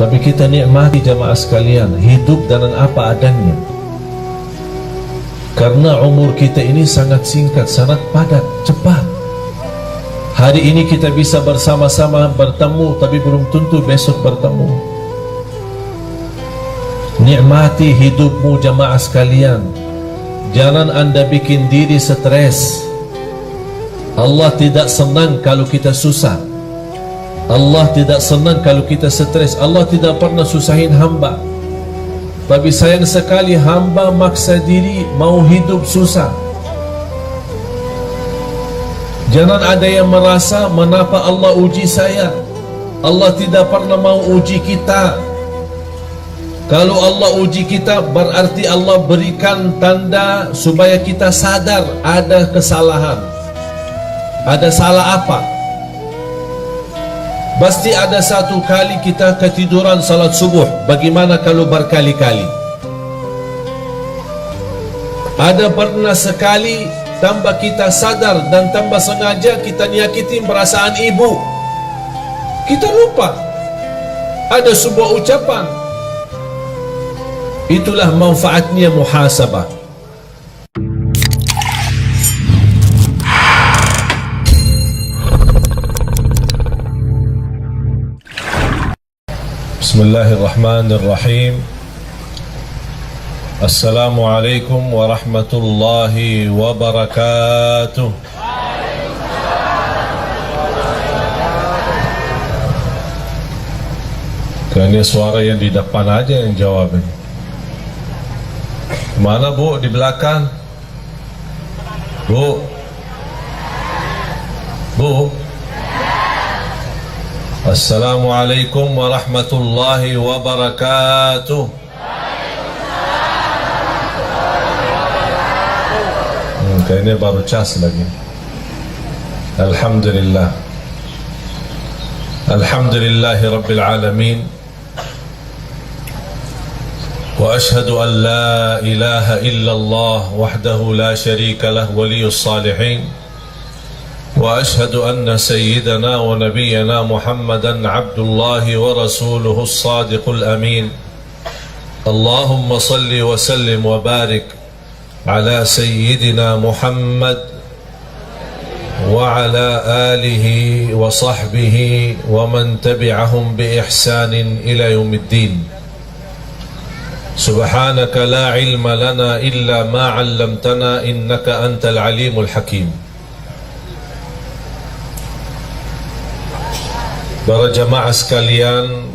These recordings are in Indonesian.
Tapi kita nikmati jamaah sekalian, hidup dengan apa adanya. Karena umur kita ini sangat singkat, sangat padat, cepat. Hari ini kita bisa bersama-sama bertemu, tapi belum tentu besok bertemu. Nikmati hidupmu jamaah sekalian. Jangan anda bikin diri stres. Allah tidak senang kalau kita susah. Allah tidak senang kalau kita stres. Allah tidak pernah susahin hamba. Tapi sayang sekali hamba maksa diri mau hidup susah. Jangan ada yang merasa mengapa Allah uji saya. Allah tidak pernah mau uji kita. Kalau Allah uji kita berarti Allah berikan tanda supaya kita sadar ada kesalahan. Ada salah apa? Pasti ada satu kali kita ketiduran salat subuh. Bagaimana kalau berkali-kali? Ada pernah sekali tambah kita sadar dan tambah sengaja kita nyakiti perasaan ibu. Kita lupa. Ada sebuah ucapan. Itulah manfaatnya muhasabah. Bismillahirrahmanirrahim. Assalamualaikum warahmatullahi wabarakatuh. Kayaknya suara yang di depan aja yang jawab ini. Mana bu? Di belakang. Bu. Bu. Assalamualaikum warahmatullahi wabarakatuh. Kayaknya baru cas lagi. Alhamdulillah. Alhamdulillahi Rabbil Alamin. Wa ashhadu an la ilaha illallah wahdahu la sharika lah waliyus salihin. وأشهد أن سيدنا ونبينا محمدا عبد الله ورسوله الصادق الأمين. اللهم صل وسلم وبارك على سيدنا محمد وعلى آله وصحبه ومن تبعهم بإحسان إلى يوم الدين. سبحانك لا علم لنا إلا ما علمتنا إنك أنت العليم الحكيم. Para jamaah sekalian,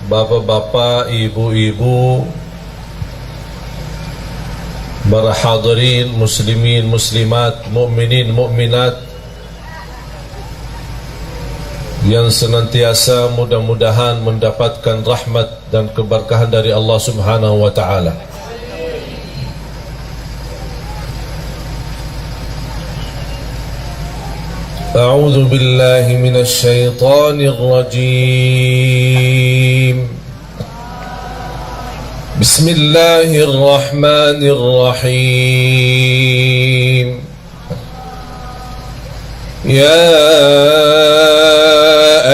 bapak-bapak, ibu-ibu, para hadirin, muslimin, muslimat, mukminin, mukminat yang senantiasa mudah-mudahan mendapatkan rahmat dan keberkahan dari Allah Subhanahu wa taala. أعوذ بالله من الشيطان الرجيم. بسم الله الرحمن الرحيم. يا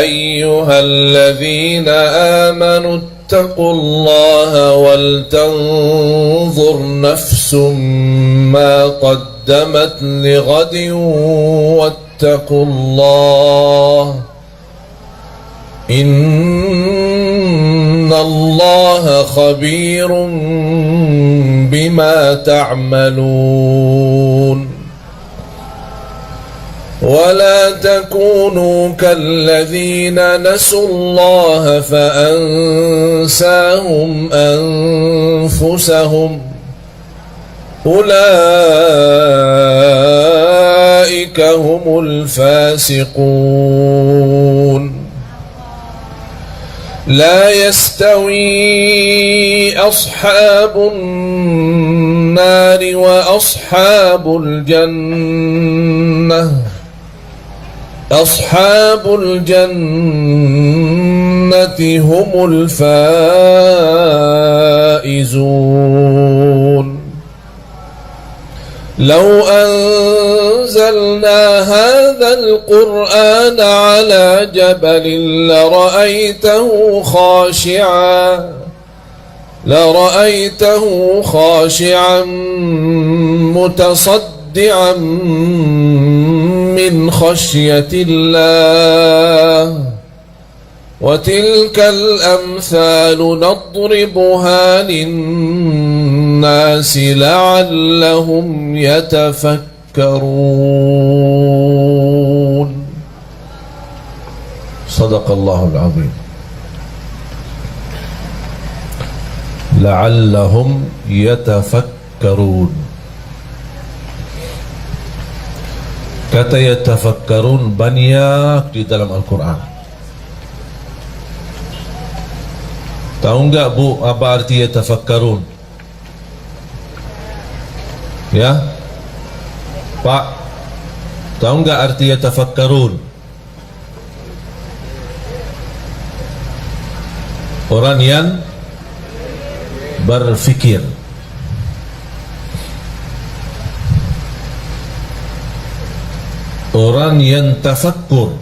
أيها الذين آمنوا اتقوا الله ولتنظر نفس ما قدمت لغد واتقوا الله إن الله خبير بما تعملون. ولا تكونوا كالذين نسوا الله فأنساهم أنفسهم أولئك هم الفاسقون. لا يستوي أصحاب النار وأصحاب الجنة. أصحاب الجنة هم الفائزون. لو أنزلنا هذا القرآن على جبل لرأيته خاشعا متصدعا من خشية الله وتلك الأمثال نضربها للناس لعلهم يتفكرون. صدق الله العظيم. لعلهم يتفكرون. Kata yatafakkarun banyak di dalam Al-Quran. Tahu enggak Bu apa arti yatafakkarun? Ya Pak, tahu enggak arti yatafakkarun? Orang yang berfikir. Orang yang tafakkur.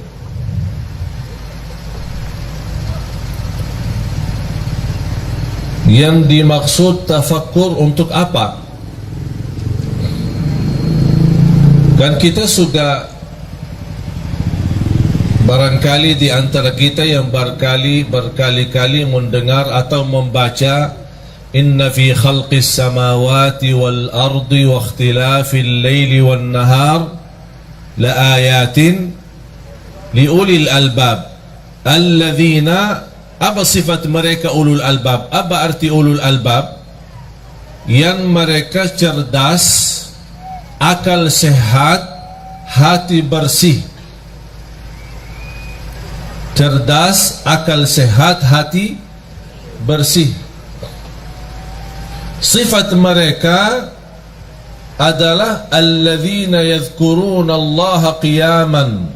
Yang dimaksud tafakkur untuk apa? Kan kita sudah barangkali di antara kita yang berkali-kali mendengar atau membaca inna fi khalqis samawati wal ardi wa ikhtilafil laili wan nahar la ayatin li ulil albab alladzina. Apa sifat mereka ulul albab? Apa arti ulul albab? Yang mereka cerdas, akal sehat, hati bersih. Cerdas, akal sehat, hati bersih. Sifat mereka adalah alladzina yadhkuruna Allah qiyaman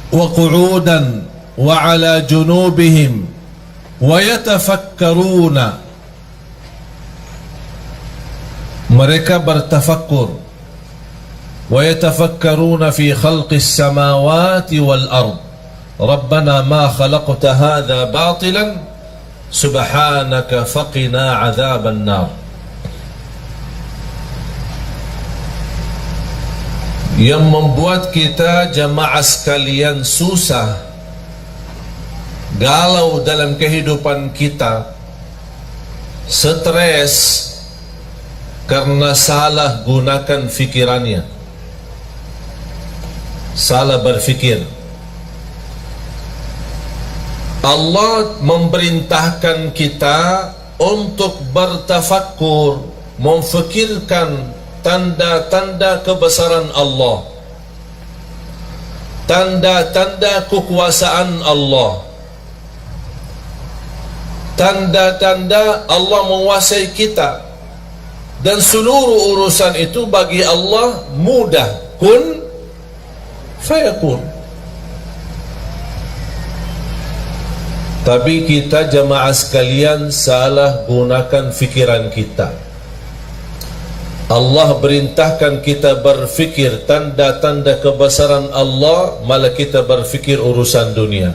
wa qu'udan wa ala junubihim wa yatafakkaruna. Mereka bertafakkur. Wa yatafakkaruna fi khalqis samawati wal ard. Rabbana ma khalaqta hadha batilan subhanaka faqina adzaban nar. Yang membuat kita jamaah sekalian susah, galau dalam kehidupan kita, stres karena salah gunakan fikirannya, salah berfikir. Allah memerintahkan kita untuk bertafakkur, memfikirkan tanda-tanda kebesaran Allah, tanda-tanda kekuasaan Allah, tanda-tanda Allah menguasai kita, dan seluruh urusan itu bagi Allah mudah, kun fayakun. Tapi kita jamaah sekalian salah gunakan fikiran kita. Allah perintahkan kita berfikir tanda-tanda kebesaran Allah, malah kita berfikir urusan dunia.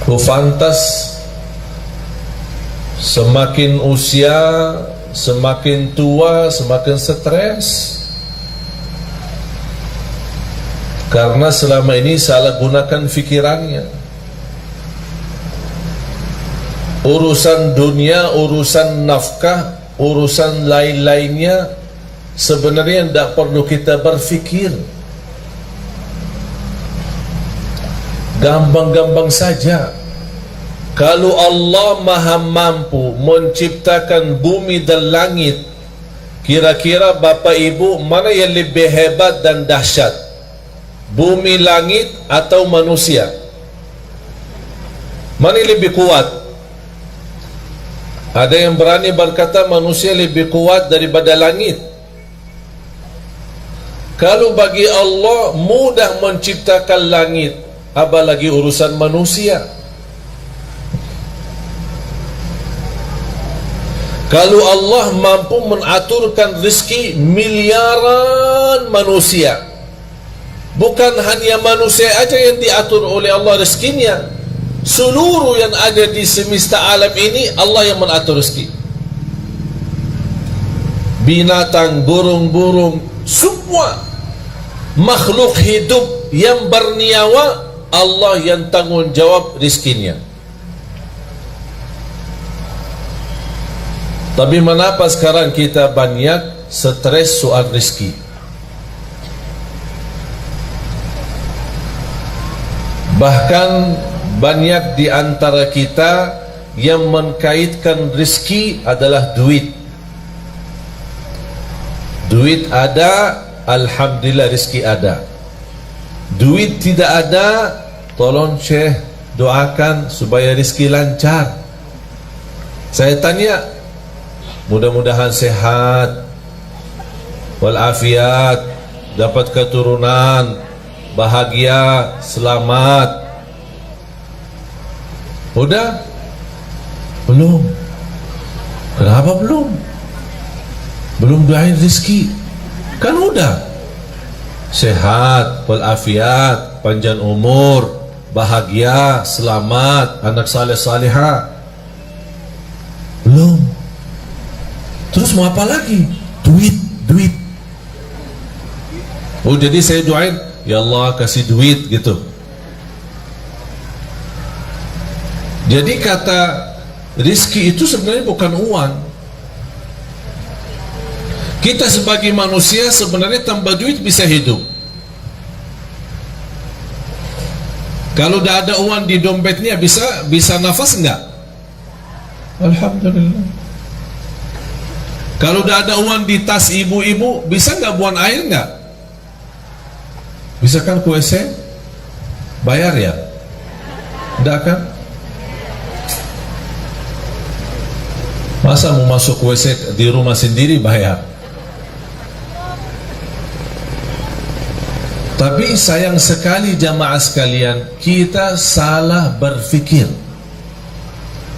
Pantas semakin usia, semakin tua, semakin stres, karena selama ini salah gunakan fikirannya. Urusan dunia, urusan nafkah, urusan lain-lainnya sebenarnya tidak perlu kita berfikir. Gampang-gampang saja. Kalau Allah maha mampu menciptakan bumi dan langit, kira-kira Bapak Ibu mana yang lebih hebat dan dahsyat? Bumi, langit atau manusia? Mana yang lebih kuat? Ada yang berani berkata manusia lebih kuat daripada langit. Kalau bagi Allah mudah menciptakan langit, apalagi urusan manusia. Kalau Allah mampu mengaturkan rezeki miliaran manusia, bukan hanya manusia aja yang diatur oleh Allah rezekinya, seluruh yang ada di semesta alam ini Allah yang mengatur rezeki. Binatang, burung-burung, semua makhluk hidup yang bernyawa, Allah yang tanggung jawab rezekinya. Tapi kenapa sekarang kita banyak stres soal rezeki? Bahkan banyak di antara kita yang mengkaitkan rezeki adalah duit. Duit ada, alhamdulillah rezeki ada. Duit tidak ada, tolong Syekh doakan supaya rezeki lancar. Saya tanya, mudah-mudahan sehat walafiat, dapat keturunan, bahagia, selamat. Udah? Belum. Kenapa belum? Belum doain rezeki. Kan udah. Sehat walafiat, panjang umur, bahagia, selamat, anak saleh salihah. Belum. Terus mau apa lagi? Duit. Oh, jadi saya doain, ya Allah kasih duit gitu. Jadi kata rizki itu sebenarnya bukan uang. Kita sebagai manusia sebenarnya tanpa duit bisa hidup. Kalau tidak ada uang di dompetnya bisa nafas enggak? Alhamdulillah. Kalau tidak ada uang di tas ibu-ibu, bisa nggak buang air nggak? Bisa kan ke WC? Bayar ya? Tidak kan? Masa mau masuk WC di rumah sendiri bayar? Tapi sayang sekali jamaah sekalian, kita salah berfikir.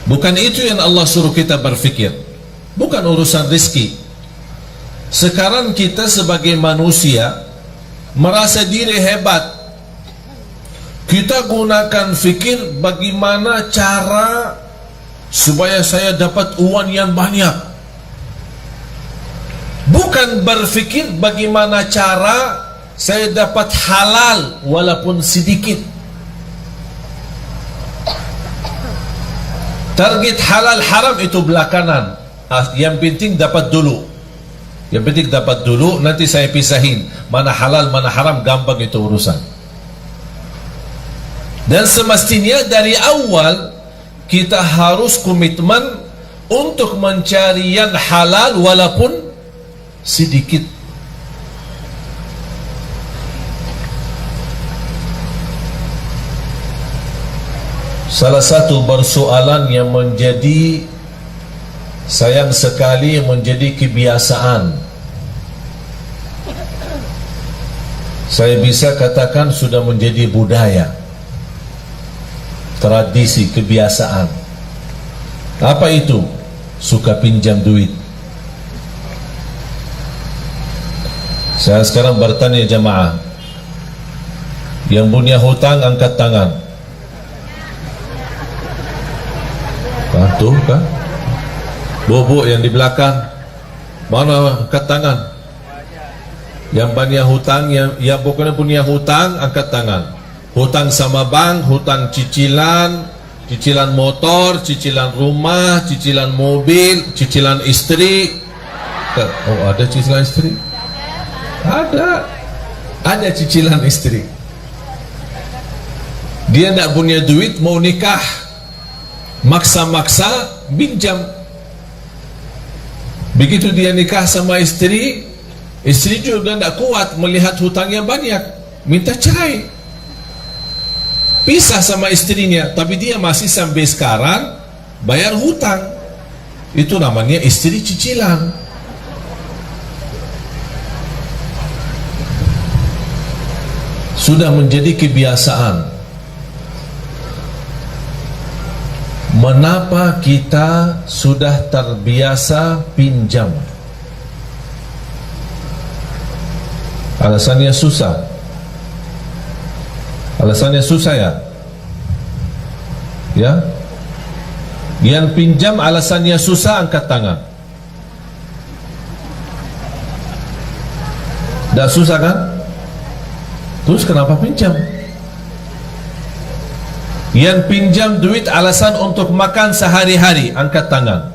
Bukan itu yang Allah suruh kita berfikir. Bukan urusan rezeki. Sekarang kita sebagai manusia merasa diri hebat. Kita gunakan fikir bagaimana cara supaya saya dapat uang yang banyak. Bukan berfikir bagaimana cara saya dapat halal walaupun sedikit. Target halal haram itu belakangan. Yang penting dapat dulu. Yang penting dapat dulu, nanti saya pisahin mana halal mana haram, gampang itu urusan. Dan semestinya dari awal kita harus komitmen untuk mencari yang halal walaupun sedikit. Salah satu persoalan yang menjadi sayang sekali menjadi kebiasaan, saya bisa katakan sudah menjadi budaya, tradisi, kebiasaan. Apa itu? Suka pinjam duit. Saya sekarang bertanya jamaah, yang punya hutang angkat tangan. Tuh kan? Bobo yang di belakang, mana angkat tangan? Yang banyak hutang, yang pokoknya punya hutang, angkat tangan. Hutang sama bank, hutang cicilan, cicilan motor, cicilan rumah, cicilan mobil, cicilan istri. Oh, ada cicilan istri? Ada cicilan istri. Dia tidak punya duit, mau nikah, maksa-maksa pinjam. Begitu dia nikah sama istri, istri juga tidak kuat melihat hutangnya banyak, minta cerai, pisah sama istrinya. Tapi dia masih sampai sekarang bayar hutang. Itu namanya istri cicilan. Sudah menjadi kebiasaan. Mengapa kita sudah terbiasa pinjam? Alasannya susah. Alasannya susah ya? Ya? Yang pinjam alasannya susah, angkat tangan. Dah susah kan? Terus kenapa pinjam? Yang pinjam duit alasan untuk makan sehari-hari, angkat tangan.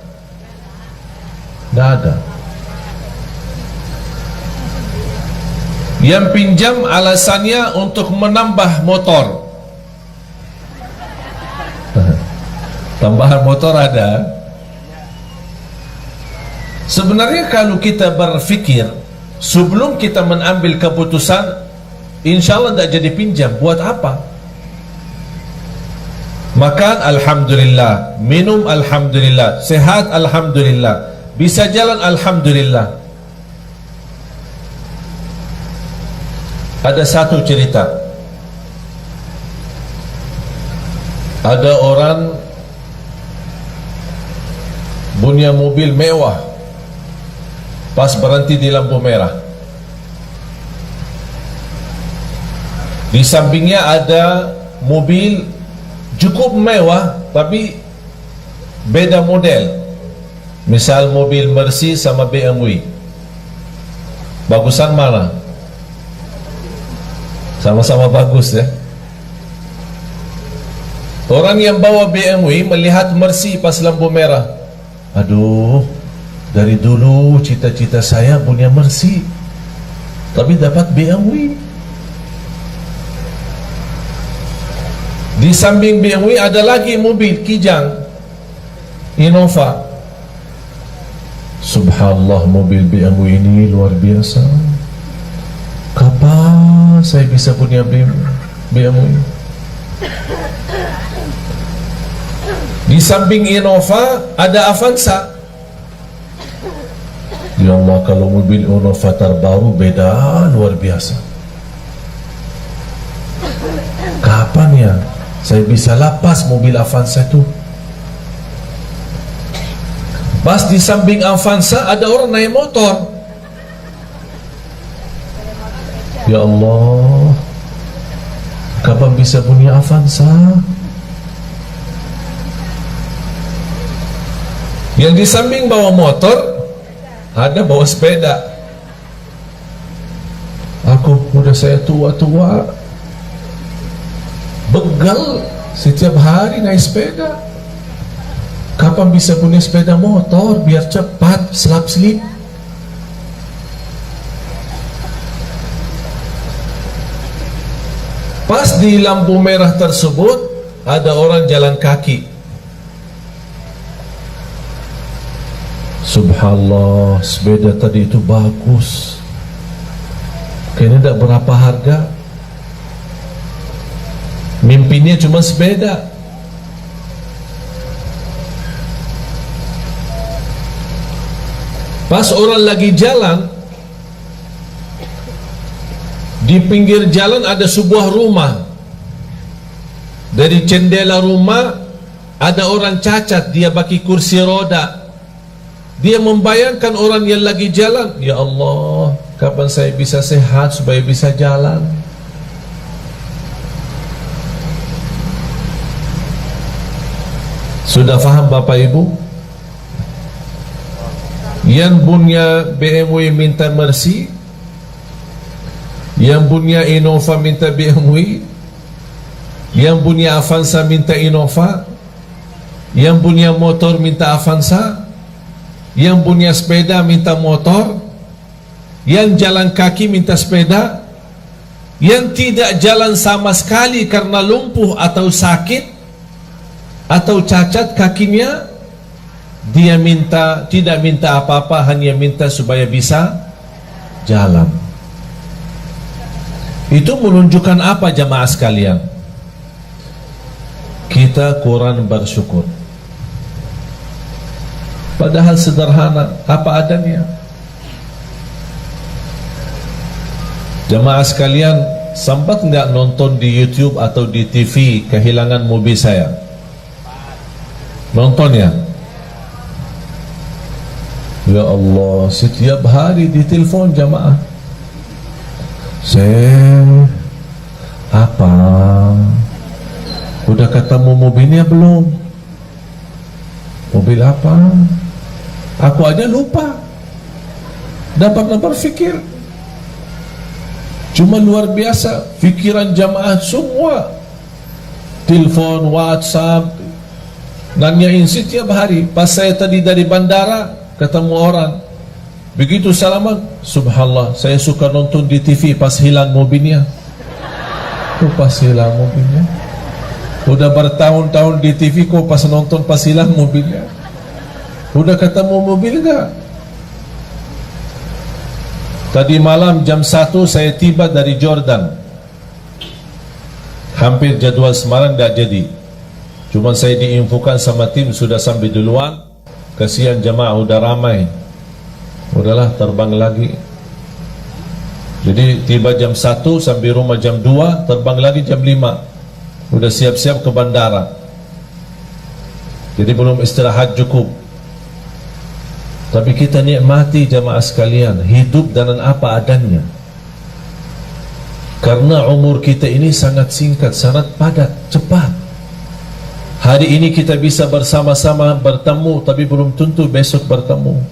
Tidak ada. Yang pinjam alasannya untuk menambah motor. Tambahan motor ada. Sebenarnya kalau kita berfikir sebelum kita mengambil keputusan, insya Allah tidak jadi pinjam. Buat apa? Makan alhamdulillah, minum alhamdulillah, sehat alhamdulillah, bisa jalan alhamdulillah. Ada satu cerita. Ada orang punya mobil mewah, pas berhenti di lampu merah. Di sampingnya ada mobil cukup mewah tapi beda model. Misal mobil Mercy sama BMW. Bagusan mana? Sama-sama bagus ya. Orang yang bawa BMW melihat Mercy pas lampu merah. Aduh, dari dulu cita-cita saya punya Mercy, tapi dapat BMW. Di samping BMW ada lagi mobil Kijang, Innova. Subhanallah, mobil BMW ini luar biasa. Kapan saya bisa punya BMW? Di samping Innova ada Avanza. Ya Allah, kalau mobil Innova terbaru beda luar biasa. Kapan ya saya bisa lapas mobil Avanza itu? Pas di samping Avanza ada orang naik motor. Ya Allah, kapan bisa punya Avanza? Yang di samping bawa motor, ada bawa sepeda. Aku udah saya tua-tua, begal setiap hari naik sepeda. Kapan bisa punya sepeda motor biar cepat selap-selip? Pas di lampu merah tersebut ada orang jalan kaki. Subhanallah, sepeda tadi itu bagus, kayaknya tidak berapa harga. Mimpinya cuma sepeda. Pas orang lagi jalan, di pinggir jalan ada sebuah rumah. Dari jendela rumah ada orang cacat, dia pakai kursi roda. Dia membayangkan orang yang lagi jalan, ya Allah, kapan saya bisa sehat supaya bisa jalan? Sudah faham Bapak Ibu? Yang punya BMW minta Mercy, yang punya Innova minta BMW, yang punya Avanza minta Innova, yang punya motor minta Avanza, yang punya sepeda minta motor, yang jalan kaki minta sepeda, yang tidak jalan sama sekali karena lumpuh atau sakit atau cacat kakinya, dia minta, tidak minta apa-apa, hanya minta supaya bisa jalan. Itu menunjukkan apa jamaah sekalian? Kita kurang bersyukur. Padahal sederhana, apa adanya. Jamaah sekalian, sempat nggak nonton di YouTube atau di TV kehilangan mobil saya? Nonton ya? Ya Allah, setiap hari ditelepon jamaah. Apa? Udah ketemu mobilnya belum? Mobil apa? Aku aja lupa. Dapat berpikir. Cuma luar biasa fikiran jamaah semua. Telepon, WhatsApp, nanyain setiap hari. Pas saya tadi dari bandara ketemu orang, begitu salaman, subhanallah, saya suka nonton di TV pas hilang mobilnya. Pas hilang mobilnya. Udah bertahun-tahun di TV kok pas nonton pas hilang mobilnya. Udah ketemu mobil enggak? Tadi malam jam 1 saya tiba dari Jordan. Hampir jadwal Semarang enggak jadi. Cuma saya diinfokan sama tim sudah sampai duluan. Kasihan jemaah udah ramai. Udahlah terbang lagi. Jadi tiba jam 1 sampai rumah jam 2, terbang lagi jam 5. Udah siap-siap ke bandara. Jadi belum istirahat cukup. Tapi kita nikmati jemaah sekalian, hidup dengan apa adanya. Karena umur kita ini sangat singkat, sangat padat, cepat. Hari ini kita bisa bersama-sama bertemu, tapi belum tentu besok bertemu.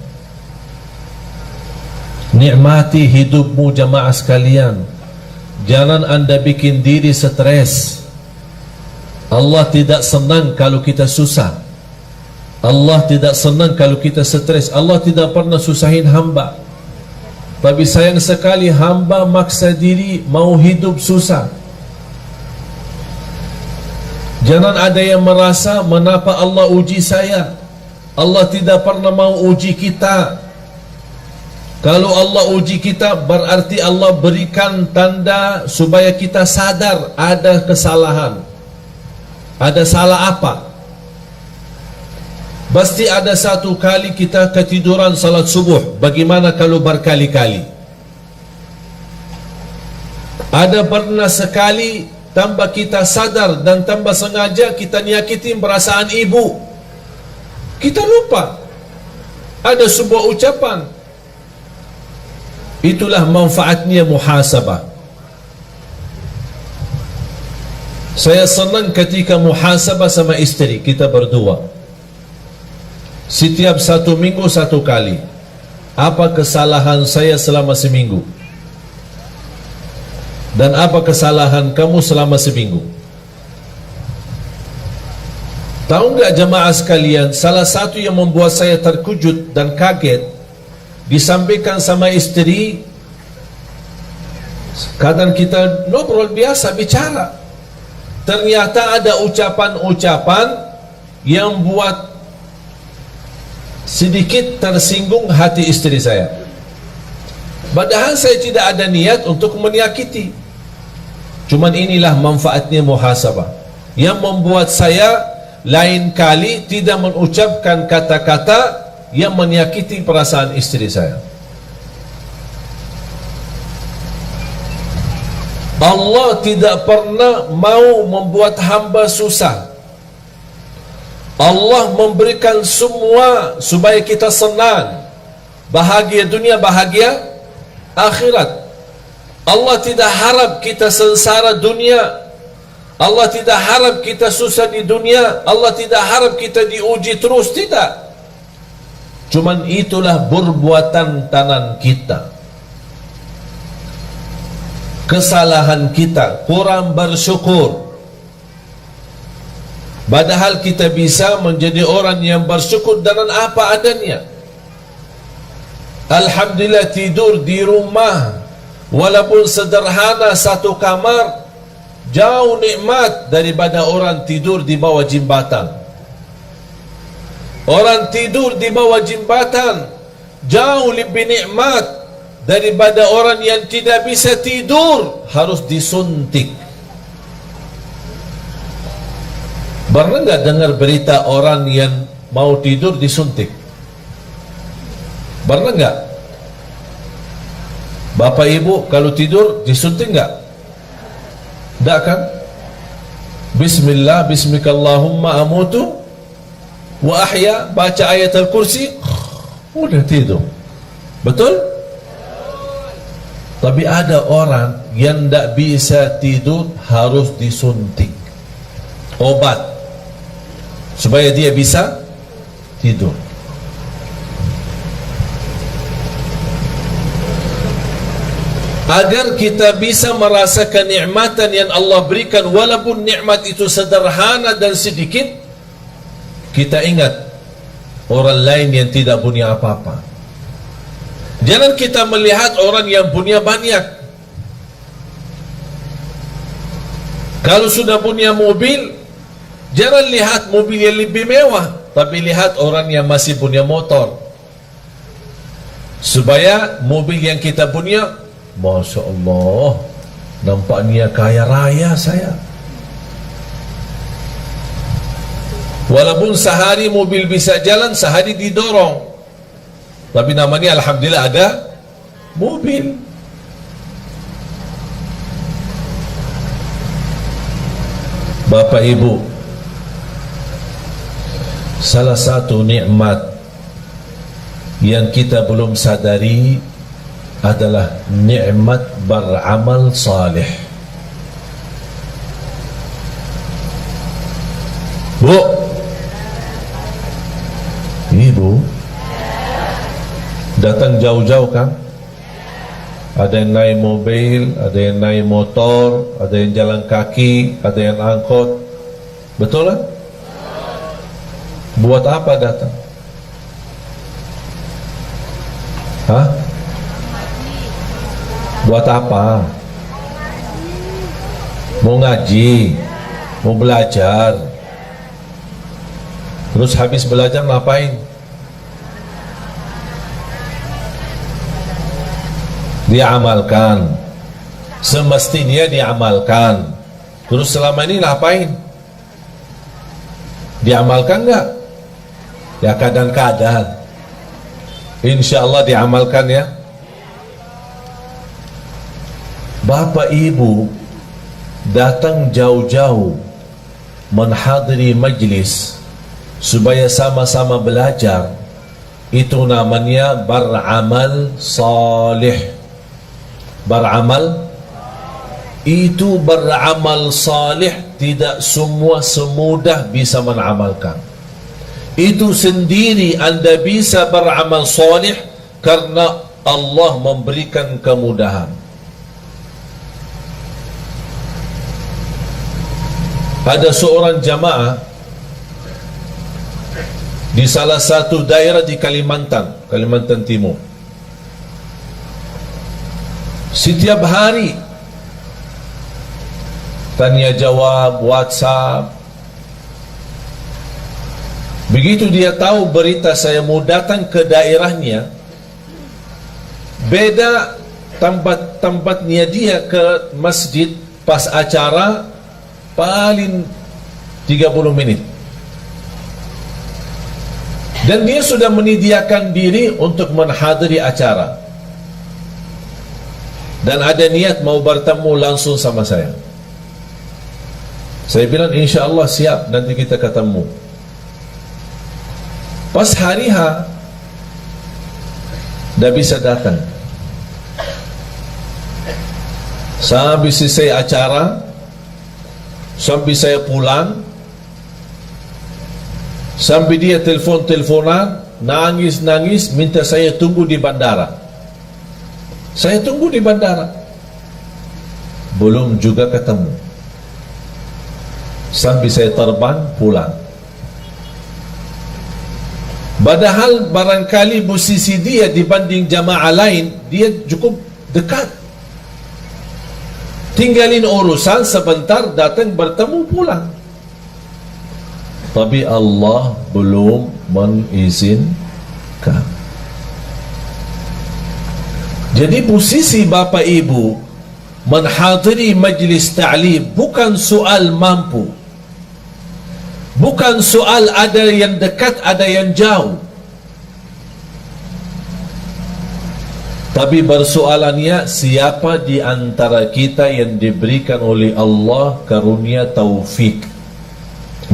Nikmati hidupmu jamaah sekalian. Jangan anda bikin diri stres. Allah tidak senang kalau kita susah. Allah tidak senang kalau kita stres. Allah tidak pernah susahin hamba. Tapi sayang sekali hamba maksa diri mau hidup susah. Jangan ada yang merasa mengapa Allah uji saya. Allah tidak pernah mau uji kita. Kalau Allah uji kita berarti Allah berikan tanda supaya kita sadar ada kesalahan. Ada salah apa? Pasti ada satu kali kita ketiduran salat subuh. Bagaimana kalau berkali-kali? Ada pernah sekali tambah kita sadar dan tambah sengaja kita nyakitin perasaan ibu. Kita lupa. Ada sebuah ucapan. Itulah manfaatnya muhasabah. Saya senang ketika muhasabah sama istri kita berdua. Setiap 1 minggu 1 kali. Apa kesalahan saya selama seminggu? Dan apa kesalahan kamu selama seminggu? Tahu enggak jemaah sekalian, salah satu yang membuat saya terkejut dan kaget, disampaikan sama istri, kadang kita ngobrol biasa bicara, ternyata ada ucapan-ucapan yang buat sedikit tersinggung hati istri saya. Padahal saya tidak ada niat untuk menyakiti. Cuman inilah manfaatnya muhasabah yang membuat saya lain kali tidak mengucapkan kata-kata yang menyakiti perasaan istri saya. Allah tidak pernah mau membuat hamba susah. Allah memberikan semua supaya kita senang, bahagia dunia, bahagia akhirat. Allah tidak harap kita sengsara dunia. Allah tidak harap kita susah di dunia. Allah tidak harap kita diuji terus, tidak. Cuman itulah perbuatan tangan kita, kesalahan kita, kurang bersyukur. Padahal kita bisa menjadi orang yang bersyukur dengan apa adanya. Alhamdulillah tidur di rumah walaupun sederhana 1 kamar jauh nikmat daripada orang tidur di bawah jembatan. Orang tidur di bawah jembatan jauh lebih nikmat daripada orang yang tidak bisa tidur, harus disuntik. Pernah enggak dengar berita orang yang mau tidur disuntik? Pernah enggak? Bapak ibu kalau tidur disuntik enggak? Enggak kan? Bismillah, bismikallahumma amutu wa ahya, baca ayat al-kursi, udah tidur. Betul? Tapi ada orang yang tidak bisa tidur, harus disuntik obat supaya dia bisa tidur. Agar kita bisa merasakan nikmatan yang Allah berikan, walaupun nikmat itu sederhana dan sedikit, kita ingat orang lain yang tidak punya apa-apa. Jangan kita melihat orang yang punya banyak. Kalau sudah punya mobil, jangan lihat mobil yang lebih mewah, tapi lihat orang yang masih punya motor. Supaya mobil yang kita punya, Masya Allah, nampaknya kaya raya saya. Walaupun sehari mobil bisa jalan, sehari didorong, tapi namanya alhamdulillah ada mobil. Bapak Ibu, salah satu nikmat yang kita belum sadari adalah nikmat beramal saleh. Bu, Ibu datang jauh-jauh kan? Ada yang naik mobil, ada yang naik motor, ada yang jalan kaki, ada yang angkot. Betul kan? Buat apa datang? Hah? Buat apa? Mau ngaji, mau belajar. Terus habis belajar ngapain? Diamalkan. Semestinya diamalkan. Terus selama ini ngapain? Diamalkan enggak? Ya kadang-kadang. Insya Allah diamalkan ya. Bapak Ibu datang jauh-jauh menghadiri majlis supaya sama-sama belajar, itu namanya beramal salih. Beramal itu beramal salih, tidak semua semudah bisa mengamalkan. Itu sendiri Anda bisa beramal salih karena Allah memberikan kemudahan. Ada seorang jamaah di salah satu daerah di Kalimantan Timur. Setiap hari tanya jawab, WhatsApp. Begitu dia tahu berita saya mau datang ke daerahnya, beda tempatnya dia ke masjid pas acara paling 30 menit. Dan dia sudah menyediakan diri untuk menghadiri acara. Dan ada niat mau bertemu langsung sama saya. Saya bilang insya Allah siap, nanti kita ketemu. Pas hari H, dah bisa datang. Sampai selesai acara, sampai saya pulang, sampai dia teleponan, nangis, minta saya tunggu di bandara. Saya tunggu di bandara, belum juga ketemu. Sampai saya terbang pulang. Padahal barangkali posisi dia dibanding jamaah lain, dia cukup dekat. Tinggalin urusan sebentar, datang bertemu pulang. Tapi Allah belum mengizinkan. Jadi posisi Bapak Ibu menghadiri majlis ta'lim bukan soal mampu, bukan soal ada yang dekat, ada yang jauh, tapi persoalannya siapa di antara kita yang diberikan oleh Allah karunia taufik,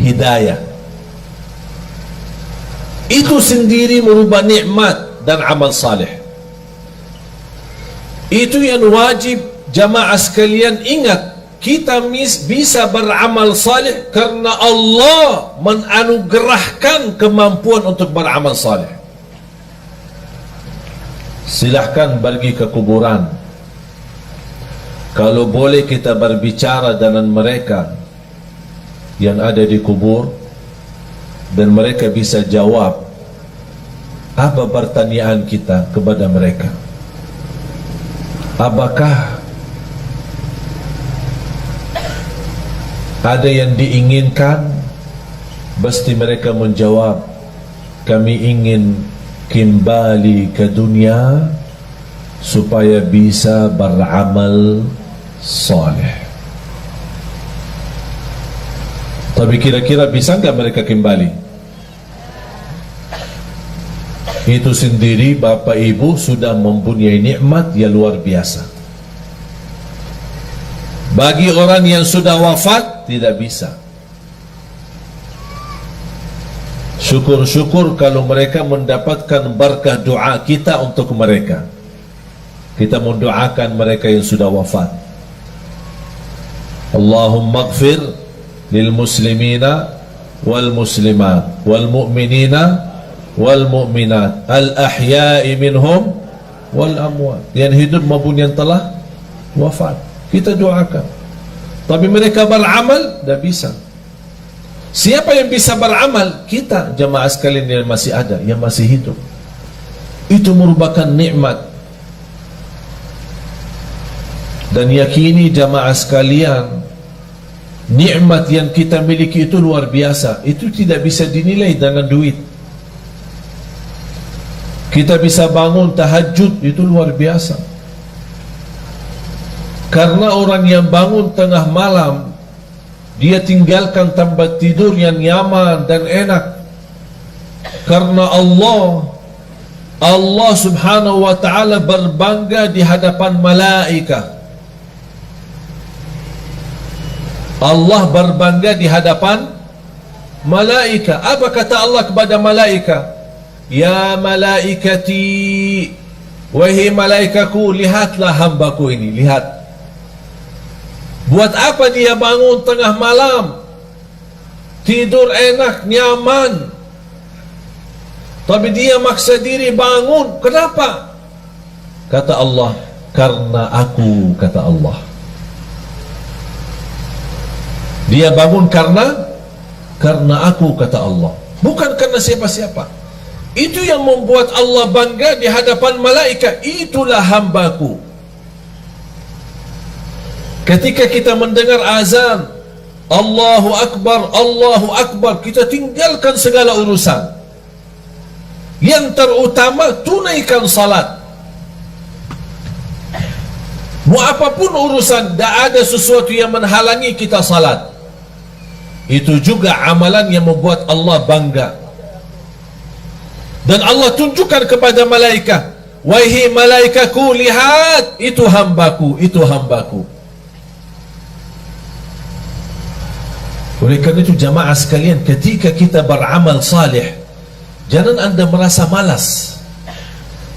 hidayah. Itu sendiri merubah nikmat dan amal saleh. Itu yang wajib jamaah sekalian ingat. Kita bisa beramal saleh karena Allah menanugerahkan kemampuan untuk beramal saleh. Silahkan pergi ke kuburan. Kalau boleh kita berbicara dengan mereka yang ada di kubur, dan mereka bisa jawab apa pertanyaan kita kepada mereka. Apakah ada yang diinginkan? Pasti mereka menjawab, kami ingin kembali ke dunia supaya bisa beramal saleh. Tapi kira-kira bisa enggak mereka kembali? Itu sendiri Bapak Ibu sudah mempunyai nikmat yang luar biasa. Bagi orang yang sudah wafat tidak bisa. Syukur-syukur kalau mereka mendapatkan berkah doa kita untuk mereka. Kita mendoakan mereka yang sudah wafat. Allahumma ighfir lil muslimina wal muslimat wal mu'minina wal mu'minat al ahya'i minhum wal amwat. Yang hidup maupun yang telah wafat, kita doakan. Tapi mereka beramal tidak bisa. Siapa yang bisa beramal? Kita, jamaah sekalian yang masih ada, yang masih hidup. Itu merupakan nikmat. Dan yakini jamaah sekalian, nikmat yang kita miliki itu luar biasa. Itu tidak bisa dinilai dengan duit. Kita bisa bangun tahajud, itu luar biasa. Karena orang yang bangun tengah malam, dia tinggalkan tempat tidur yang nyaman dan enak. Karena Allah subhanahu wa ta'ala berbangga di hadapan malaikat. Allah berbangga di hadapan malaikat. Apa kata Allah kepada malaikat? Ya malaikati, wahai malaikaku, lihatlah hambaku ini, lihat. Buat apa dia bangun tengah malam, tidur enak, nyaman, tapi dia maksa diri bangun? Kenapa? Kata Allah, karena aku, kata Allah. Dia bangun karena aku, kata Allah, bukan karena siapa-siapa. Itu yang membuat Allah bangga di hadapan malaikat. Itulah hambaku. Ketika kita mendengar azan Allahu Akbar, Allahu Akbar, kita tinggalkan segala urusan. Yang terutama, tunaikan salat. Mau apapun urusan, tidak ada sesuatu yang menghalangi kita salat. Itu juga amalan yang membuat Allah bangga. Dan Allah tunjukkan kepada malaikat, wahai malaikatku, lihat, itu hambaku, itu hambaku. Oleh karena itu jamaah sekalian, ketika kita beramal saleh, jangan anda merasa malas.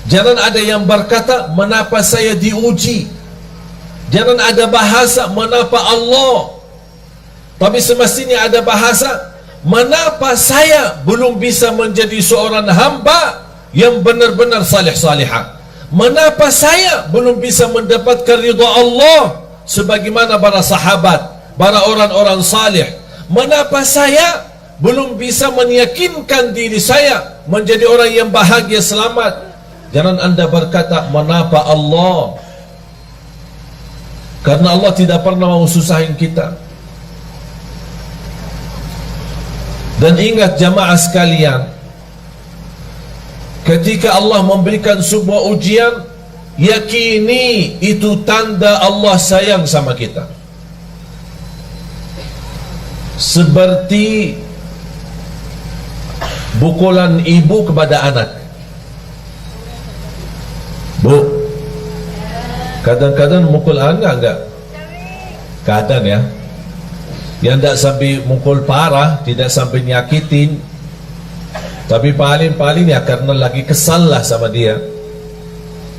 Jangan ada yang berkata, mengapa saya diuji? Jangan ada bahasa, mengapa Allah? Tapi semestinya ada bahasa, mengapa saya belum bisa menjadi seorang hamba yang benar-benar saleh-salihah? Mengapa saya belum bisa mendapatkan ridha Allah sebagaimana para sahabat, para orang-orang saleh? Mengapa saya belum bisa meyakinkan diri saya menjadi orang yang bahagia, selamat? Jangan anda berkata, mengapa Allah? Karena Allah tidak pernah mau susahin kita. Dan ingat jamaah sekalian, ketika Allah memberikan sebuah ujian, yakini itu tanda Allah sayang sama kita. Seperti pukulan ibu kepada anak. Bu, kadang-kadang mukul anak enggak? Kadang ya. Yang tidak sampai mukul parah, tidak sampai nyakitin, Tapi paling-paling ya karena lagi kesal lah sama dia.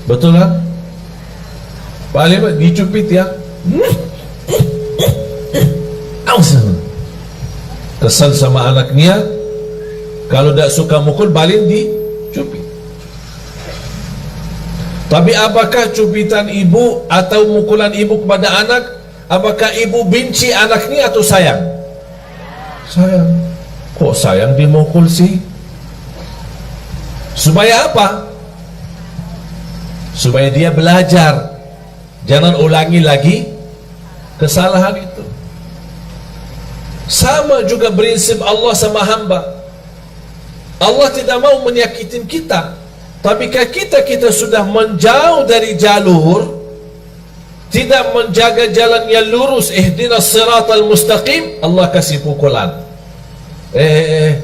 Betul kan? Paling dicupit ya. Kesal sama anaknya. Kalau tak suka mukul, paling dicupit. Tapi apakah cupitan ibu atau mukulan ibu kepada anak, apakah ibu benci anaknya atau sayang? Sayang. Kok sayang dimukul sih? Supaya apa? Supaya dia belajar, jangan ulangi lagi kesalahan itu. Sama juga prinsip Allah sama hamba. Allah tidak mau menyakitin kita. Tapi kalau kita sudah menjauh dari jalur, tidak menjaga jalan yang lurus, ihdinas siratal mustaqim, Allah kasih pukulan.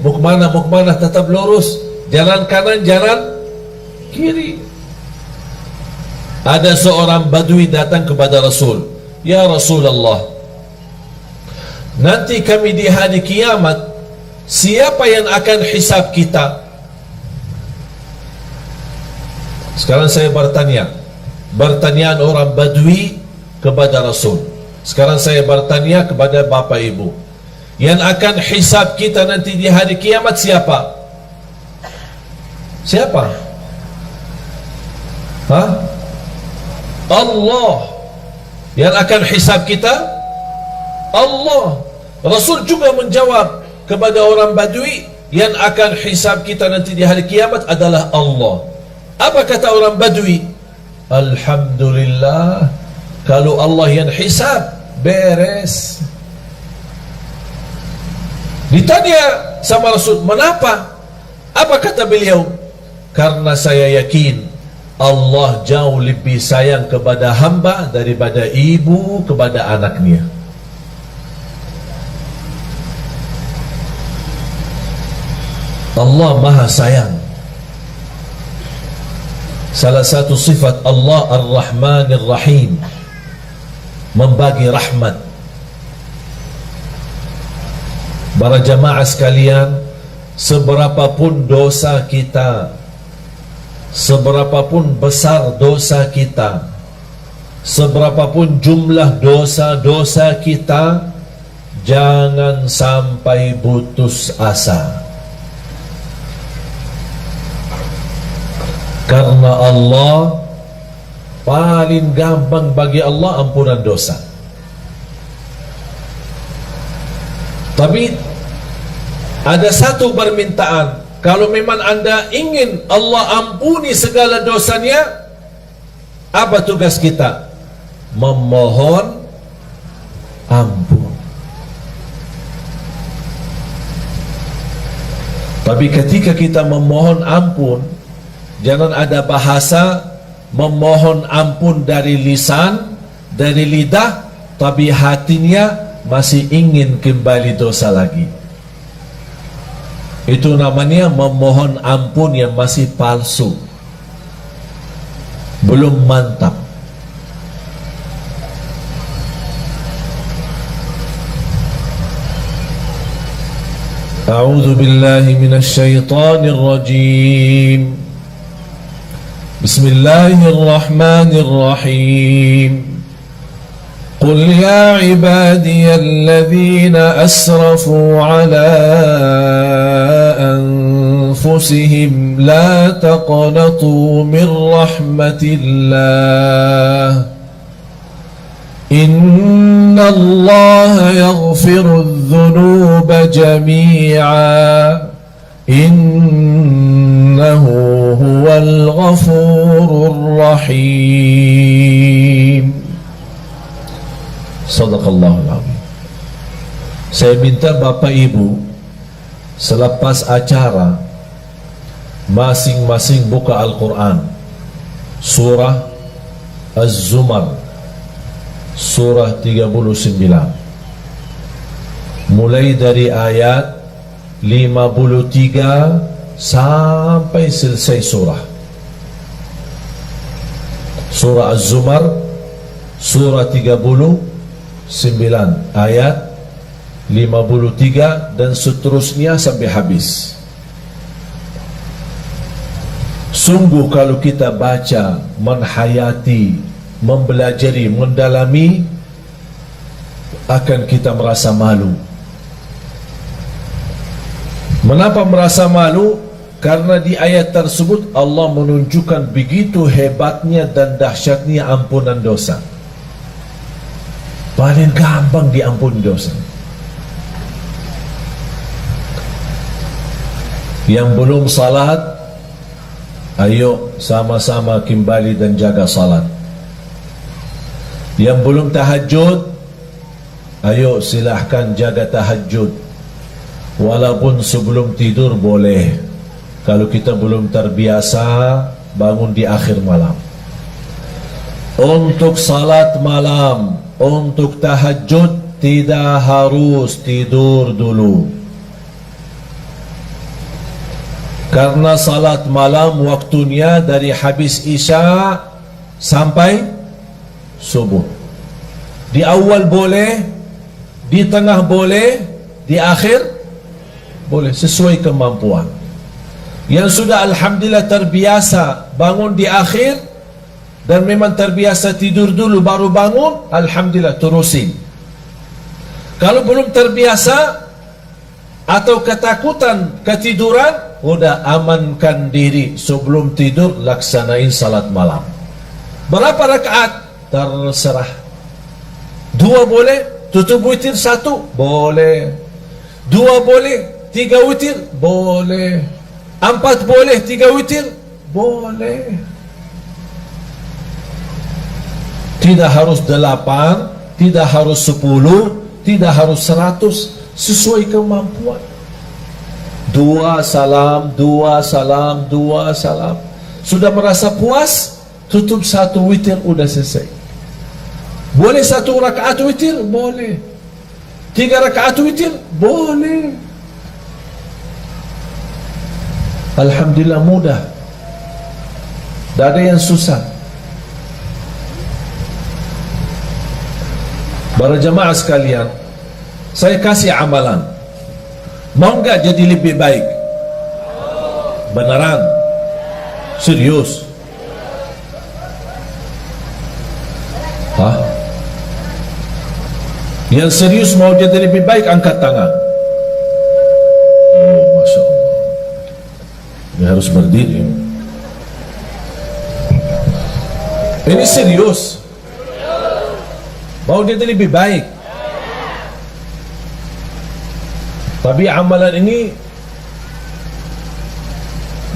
Mau kemana, tetap lurus. Jalan kanan, jalan kiri. Ada seorang badui datang kepada Rasul. Ya Rasulullah, nanti kami di hari kiamat, siapa yang akan hisab kita? Sekarang saya bertanya, pertanyaan orang badui kepada Rasul. Sekarang saya bertanya kepada bapak ibu, yang akan hisab kita nanti di hari kiamat siapa? Siapa? Allah. Yang akan hisab kita Allah. Rasul juga menjawab kepada orang badui, yang akan hisab kita nanti di hari kiamat adalah Allah. Apa kata orang badui? Alhamdulillah, kalau Allah yang hisab, beres. Ditanya sama Rasul, kenapa? Apa kata beliau? Karena saya yakin Allah jauh lebih sayang kepada hamba daripada ibu kepada anaknya. Allah maha sayang. Salah satu sifat Allah Ar-Rahman Ar-Rahim, membagi rahmat. Para jamaah sekalian, seberapapun dosa kita, seberapapun besar dosa kita, seberapapun jumlah dosa-dosa kita, jangan sampai putus asa. Karena Allah paling gampang bagi Allah ampunan dosa. Tapi ada satu permintaan, kalau memang anda ingin Allah ampuni segala dosanya, apa tugas kita? Memohon ampun. Tapi ketika kita memohon ampun, jangan ada bahasa memohon ampun dari lisan, dari lidah, tapi hatinya masih ingin kembali dosa lagi. Itu namanya memohon ampun yang masih palsu, belum mantap. A'udzu billahi minasy syaithanir rajim. Bismillahirrahmanirrahim. قل يا عبادي الذين أسرفوا على أنفسهم لا تقنطوا من رحمة الله إن الله يغفر الذنوب جميعا إنه هو الغفور الرحيم. Sadaqallahul Azim. Saya minta Bapak Ibu selepas acara masing-masing buka Al-Quran, surah Az-Zumar, surah 39, mulai dari ayat 53 sampai selesai surah. Surah Az-Zumar, surah 39 ayat 53 dan seterusnya sampai habis. Sungguh kalau kita baca, menghayati, mempelajari, mendalami, akan kita merasa malu. Mengapa merasa malu? Karena di ayat tersebut Allah menunjukkan begitu hebatnya dan dahsyatnya ampunan dosa. Paling gampang diampuni dosa. Yang belum salat, ayo sama-sama kembali dan jaga salat. Yang belum tahajud, ayo silahkan jaga tahajud. Walaupun sebelum tidur boleh, kalau kita belum terbiasa bangun di akhir malam. Untuk salat malam, untuk tahajud tidak harus tidur dulu. Karena salat malam waktunya dari habis isya sampai subuh. Di awal boleh, di tengah boleh, di akhir boleh, sesuai kemampuan. Yang sudah alhamdulillah terbiasa bangun di akhir dan memang terbiasa tidur dulu baru bangun, alhamdulillah terusin. Kalau belum terbiasa atau ketakutan ketiduran, udah amankan diri sebelum tidur, laksanain salat malam. Berapa rakaat? Terserah. 2 boleh, tutup witir 1 boleh, 2 boleh, 3 witir boleh, 4 boleh, 3 witir boleh. Tidak harus 8, tidak harus 10, tidak harus 100, sesuai kemampuan. 2 salam, 2 salam, 2 salam. Sudah merasa puas, tutup 1 witir, udah selesai. Boleh 1 rakaat witir? Boleh. 3 rakaat witir? Boleh. Alhamdulillah mudah. Tak ada yang susah. Para jemaah sekalian, saya kasih amalan. Mau enggak jadi lebih baik? Beneran? Serius? Hah? Yang serius mau jadi lebih baik, angkat tangan. Oh, Masya Allah. Ini harus berdiri. Ini serius. Mau jadi lebih baik. Tapi amalan ini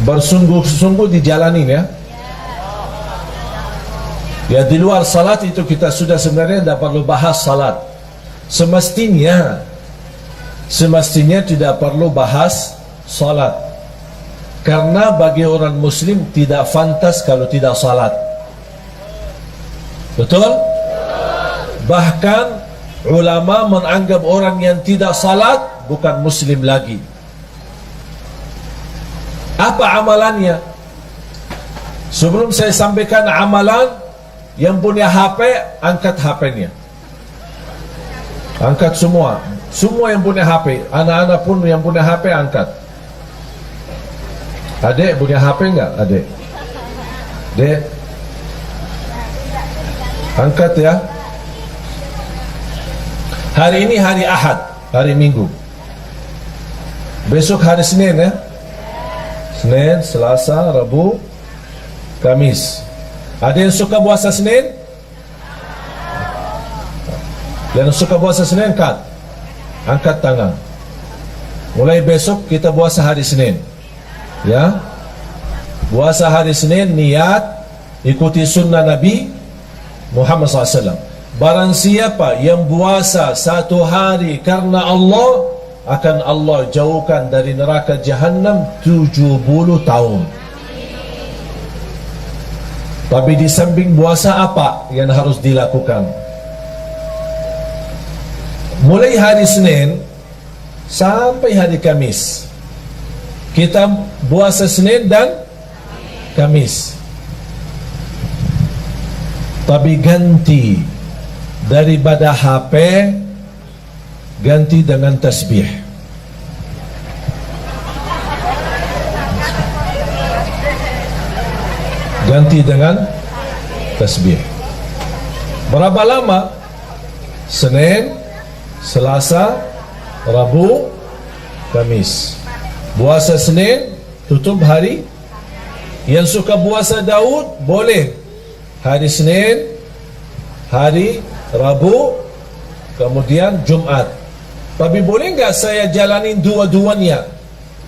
bersungguh-sungguh dijalanin ya. Ya, di luar salat itu kita sudah sebenarnya tidak perlu bahas salat. Semestinya tidak perlu bahas salat. Karena bagi orang muslim tidak fantas kalau tidak salat. Betul? Bahkan ulama menganggap orang yang tidak salat bukan muslim lagi. Apa amalannya? Sebelum saya sampaikan amalan, yang punya HP, angkat HP-nya. Angkat semua. Semua yang punya HP. Anak-anak pun yang punya HP, angkat. Adik punya HP enggak? Adik? Dek? Angkat ya. Hari ini hari Ahad, hari Minggu. Besok hari Senin ya. Senin, Selasa, Rabu, Kamis. Ada yang suka puasa Senin? Yang suka puasa Senin, angkat tangan. Mulai besok kita puasa hari Senin. Ya. Puasa hari Senin, niat ikuti sunnah Nabi Muhammad SAW. Barang siapa yang puasa 1 hari karena Allah, akan Allah jauhkan dari neraka Jahannam 70 tahun. Tapi di samping puasa apa yang harus dilakukan? Mulai hari Senin sampai hari Kamis, kita puasa Senin dan Kamis. Tapi ganti daripada HP, ganti dengan tasbih. Ganti dengan tasbih. Berapa lama? Senin, Selasa, Rabu, Kamis. Puasa Senin, tutup hari. Yang suka puasa Daud, boleh hari Senin, hari Rabu, kemudian Jumat. Tapi boleh enggak saya jalanin dua-duanya?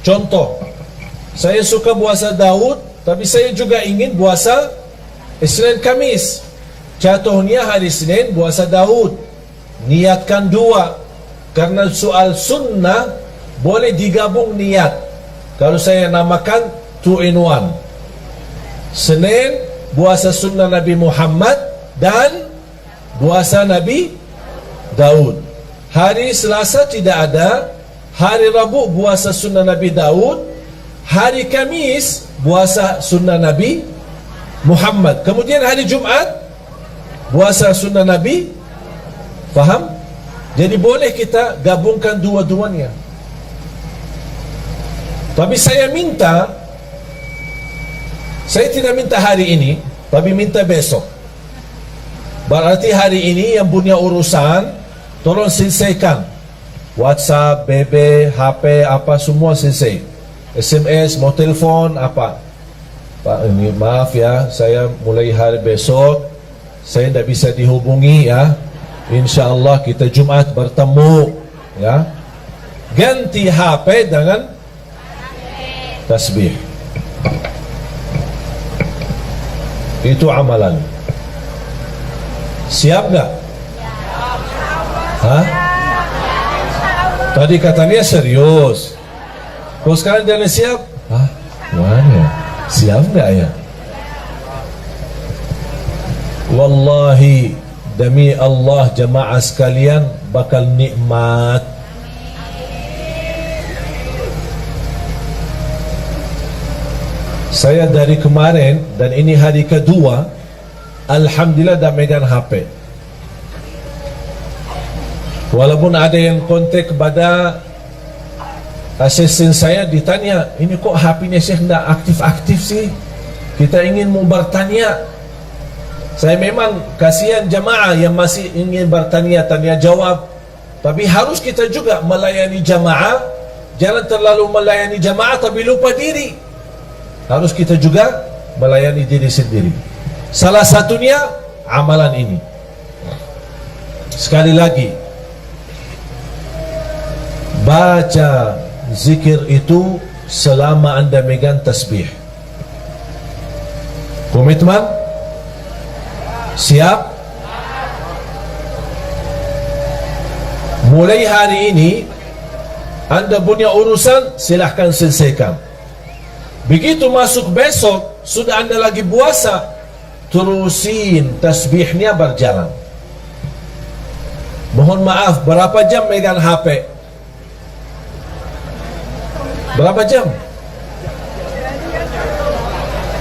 Contoh, saya suka puasa Daud, tapi saya juga ingin puasa Senin Kamis. Contohnya hari Senin puasa Daud, niatkan dua. Karena soal sunnah boleh digabung niat. Kalau saya namakan 2 in 1. Senin puasa sunnah Nabi Muhammad dan puasa Nabi Daud. Hari Selasa tidak ada. Hari Rabu puasa sunnah Nabi Daud. Hari Kamis puasa sunnah Nabi Muhammad. Kemudian hari Jumat puasa sunnah Nabi. Faham? Jadi boleh kita gabungkan dua-duanya. Tapi saya tidak minta hari ini, tapi minta besok. Berarti hari ini yang punya urusan, tolong selesaikan. WhatsApp, BB, HP, apa semua selesai. SMS, mau telepon, apa. Pak, ini maaf ya, saya mulai hari besok, saya tidak bisa dihubungi ya. InsyaAllah kita Jumat bertemu ya. Ganti HP dengan tasbih. Itu amalan. Siap gak? Hah? Tadi katanya serius. Kok sekarang jangan siap? Hah? Mana? Siap gak ya? Wallahi, demi Allah jemaah sekalian, bakal nikmat. Saya dari kemarin dan ini hari kedua, alhamdulillah dah megang HP. Walaupun ada yang kontak kepada asisten saya, ditanya, ini kok HP-nya Syekh tidak aktif-aktif sih? Kita ingin mau bertanya. Saya memang kasihan jemaah yang masih ingin bertanya, tanya jawab. Tapi harus kita juga melayani jemaah. Jangan terlalu melayani jemaah tapi lupa diri. Harus kita juga melayani diri sendiri. Salah satunya amalan ini. Sekali lagi, baca zikir itu selama anda megang tasbih. Komitmen? Siap? Mulai hari ini anda punya urusan, silahkan selesaikan. Begitu masuk besok, sudah anda lagi puasa, terusin tasbihnya berjalan. Mohon maaf, berapa jam megang HP? Berapa jam?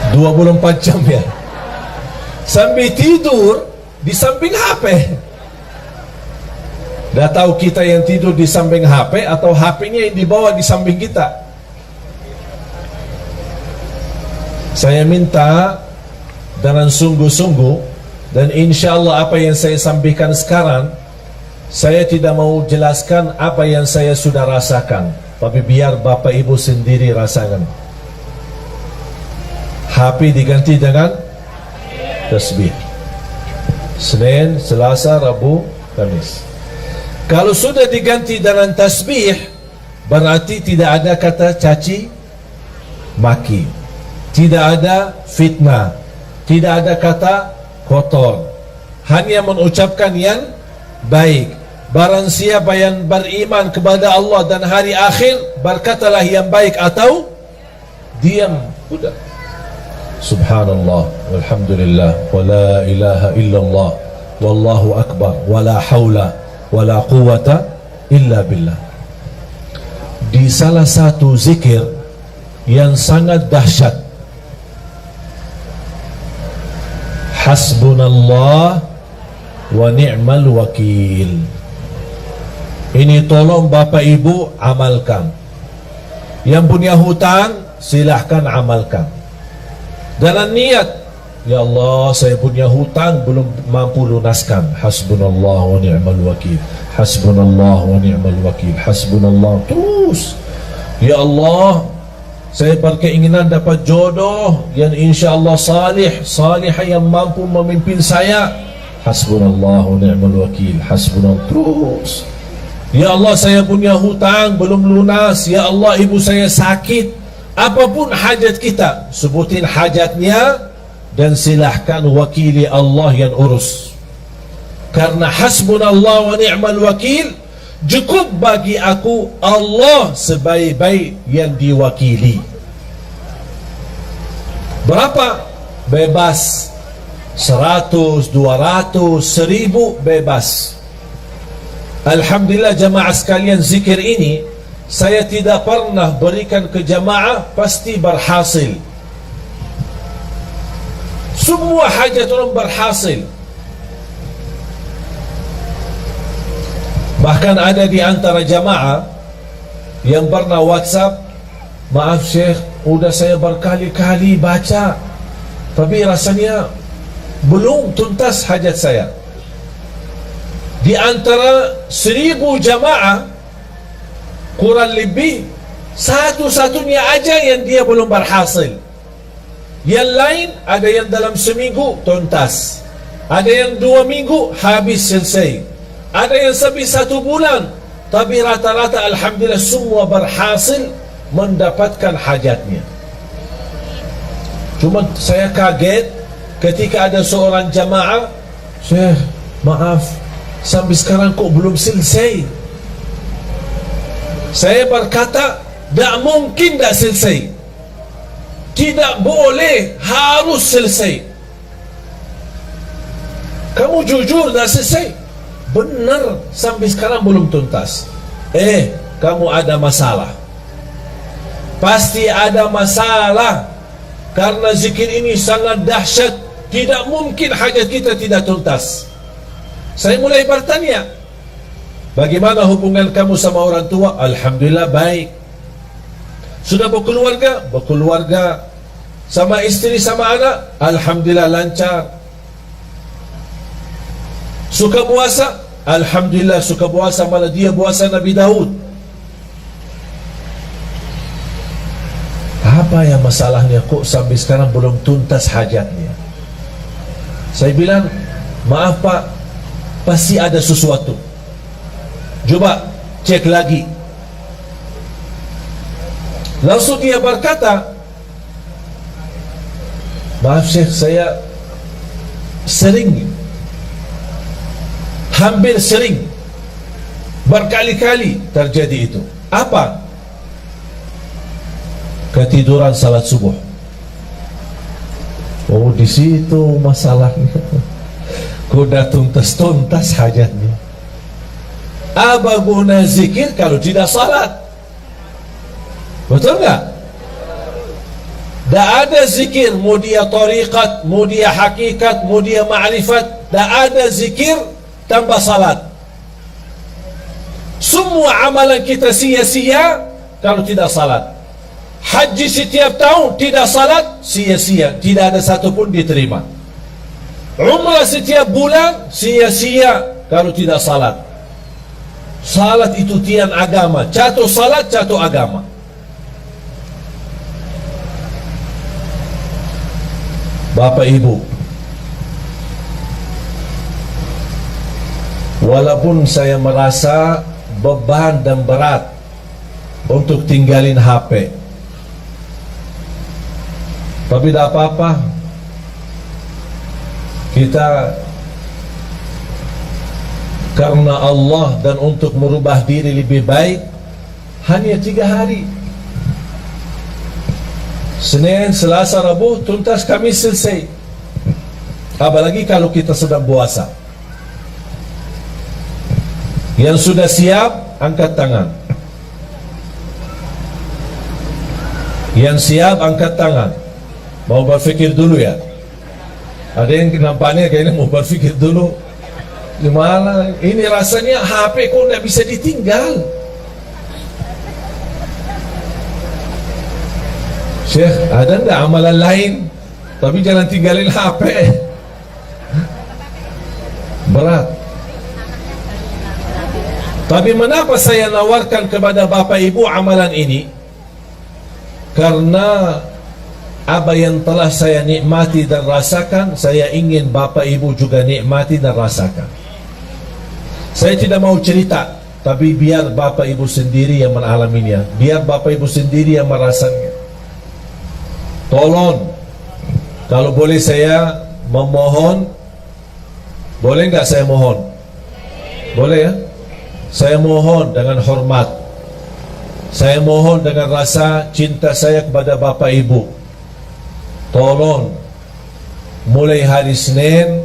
24 jam ya. Sambil tidur di samping HP. Dah tahu kita yang tidur di samping HP atau HP-nya yang dibawa di samping kita. Saya minta dengan sungguh-sungguh, dan insya Allah apa yang saya sampaikan sekarang, saya tidak mau jelaskan apa yang saya sudah rasakan, tapi biar Bapak Ibu sendiri rasakan. HP diganti dengan tasbih. Senin, Selasa, Rabu, Kamis. Kalau sudah diganti dengan tasbih, berarti tidak ada kata caci maki, tidak ada fitnah, tidak ada kata kotor, hanya mengucapkan yang baik. Barang siapa yang beriman kepada Allah dan hari akhir, berkatalah yang baik atau diam. Sudah. Subhanallah, walhamdulillah, wa la ilaha illallah, wallahu akbar, wa la hawla wa la quwata illa billah. Di salah satu zikir yang sangat dahsyat, hasbunallah wa ni'mal wakil. Ini tolong Bapak Ibu amalkan. Yang punya hutang silahkan amalkan. Dalam niat Ya Allah, saya punya hutang belum mampu lunaskan. Hasbunallah wa ni'mal wakil. Hasbunallah wa ni'mal wakil. Hasbunallah. Terus, ya Allah, saya berkeinginan dapat jodoh yang insya-Allah salihah yang mampu memimpin saya. Hasbunallah wa ni'mal wakil. Hasbunallah. Terus, ya Allah, saya punya hutang belum lunas. Ya Allah, ibu saya sakit. Apapun hajat kita, sebutin hajatnya dan silahkan wakili Allah yang urus. Karena hasbunallah wa ni'mal wakil, cukup bagi aku Allah sebaik-baik yang diwakili. Berapa? Bebas. 100, 200, 1000 bebas. Alhamdulillah jamaah sekalian, zikir ini saya tidak pernah berikan ke jamaah, pasti berhasil. Semua hajat orang berhasil. Bahkan ada di antara jamaah yang pernah WhatsApp, maaf Syekh, udah saya berkali-kali baca, tapi rasanya belum tuntas hajat saya. Di antara 1000 jamaah, kurang lebih satu-satunya aja yang dia belum berhasil. Yang lain ada yang dalam seminggu tuntas, ada yang 2 minggu habis selesai, ada yang sampai 1 bulan. Tapi rata-rata alhamdulillah semua berhasil mendapatkan hajatnya. Cuma saya kaget ketika ada seorang jamaah, Syekh, maaf, sampai sekarang kok belum selesai. Saya berkata, tak mungkin tak selesai. Tidak boleh, harus selesai. Kamu jujur dah selesai? Benar, sampai sekarang belum tuntas. Kamu ada masalah. Pasti ada masalah. Karena zikir ini sangat dahsyat. Tidak mungkin hajat kita tidak tuntas. Saya mulai bertanya, bagaimana hubungan kamu sama orang tua? Alhamdulillah baik. Sudah berkeluarga? Berkeluarga. Sama istri, sama anak? Alhamdulillah lancar. Suka puasa? Alhamdulillah suka puasa, malah dia puasa Nabi Daud. Apa yang masalahnya kok sampai sekarang belum tuntas hajatnya? Saya bilang, maaf Pak, pasti ada sesuatu. Coba cek lagi. Langsung dia berkata, maaf Syekh, saya hampir sering, berkali-kali terjadi itu. Apa? Ketiduran salat subuh. Oh, di situ masalahnya. Kuda tuntas hajatnya. Apa guna zikir kalau tidak salat? Betul nggak? Tak ada zikir, mau dia tariqat, mau dia hakikat, mau dia ma'rifat, tak ada zikir tanpa salat. Semua amalan kita sia-sia kalau tidak salat. Haji setiap tahun tidak salat, sia-sia, tidak ada satu pun diterima. Umrah setiap bulan, sia-sia kalau tidak salat. Salat itu tiang agama. Jatuh salat, jatuh agama. Bapak Ibu, walaupun saya merasa beban dan berat untuk tinggalin HP, tapi tak apa-apa. Kita karena Allah dan untuk merubah diri lebih baik, hanya 3 hari. Senin, Selasa, Rabu tuntas, Kamis selesai. Apalagi kalau kita sedang puasa. Yang sudah siap, angkat tangan. Yang siap, angkat tangan. Mau berfikir dulu ya. Ada yang nampaknya kayaknya mau berfikir dulu. Gimana? Ini rasanya HP kok tidak bisa ditinggal. Syekh, ada enggak amalan lain? Tapi jangan tinggalin HP. Berat. Tapi mengapa saya nawarkan kepada Bapak Ibu amalan ini? Karena apa yang telah saya nikmati dan rasakan, saya ingin Bapak Ibu juga nikmati dan rasakan. Saya tidak mau cerita, tapi biar Bapak Ibu sendiri yang mengalaminya, biar Bapak Ibu sendiri yang merasakannya. Tolong, kalau boleh saya memohon, boleh nggak saya mohon? Boleh ya? Saya mohon dengan hormat, saya mohon dengan rasa cinta saya kepada Bapak Ibu. Tolong, mulai hari Senin,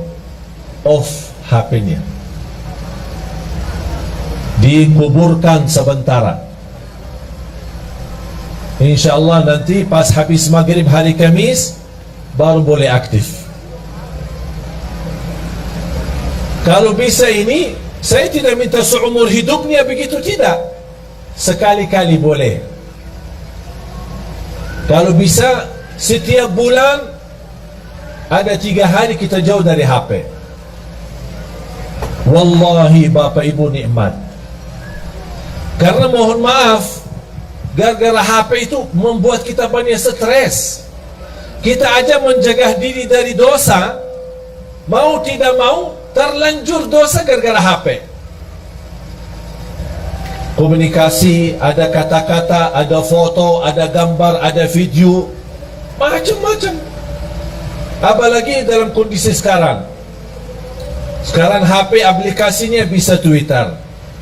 off HP-nya, dikuburkan sementara. InsyaAllah nanti pas habis maghrib hari Kamis baru boleh aktif. Kalau bisa ini, saya tidak minta seumur hidupnya begitu, tidak. Sekali-kali boleh. Kalau bisa setiap bulan ada 3 hari kita jauh dari HP. Wallahi Bapak Ibu nikmat. Karena mohon maaf, gara-gara HP itu membuat kita banyak stres. Kita aja menjaga diri dari dosa, mau tidak mau terlanjur dosa gara-gara HP. Komunikasi, ada kata-kata, ada foto, ada gambar, ada video, macam-macam. Apalagi dalam kondisi sekarang. Sekarang HP aplikasinya bisa Twitter,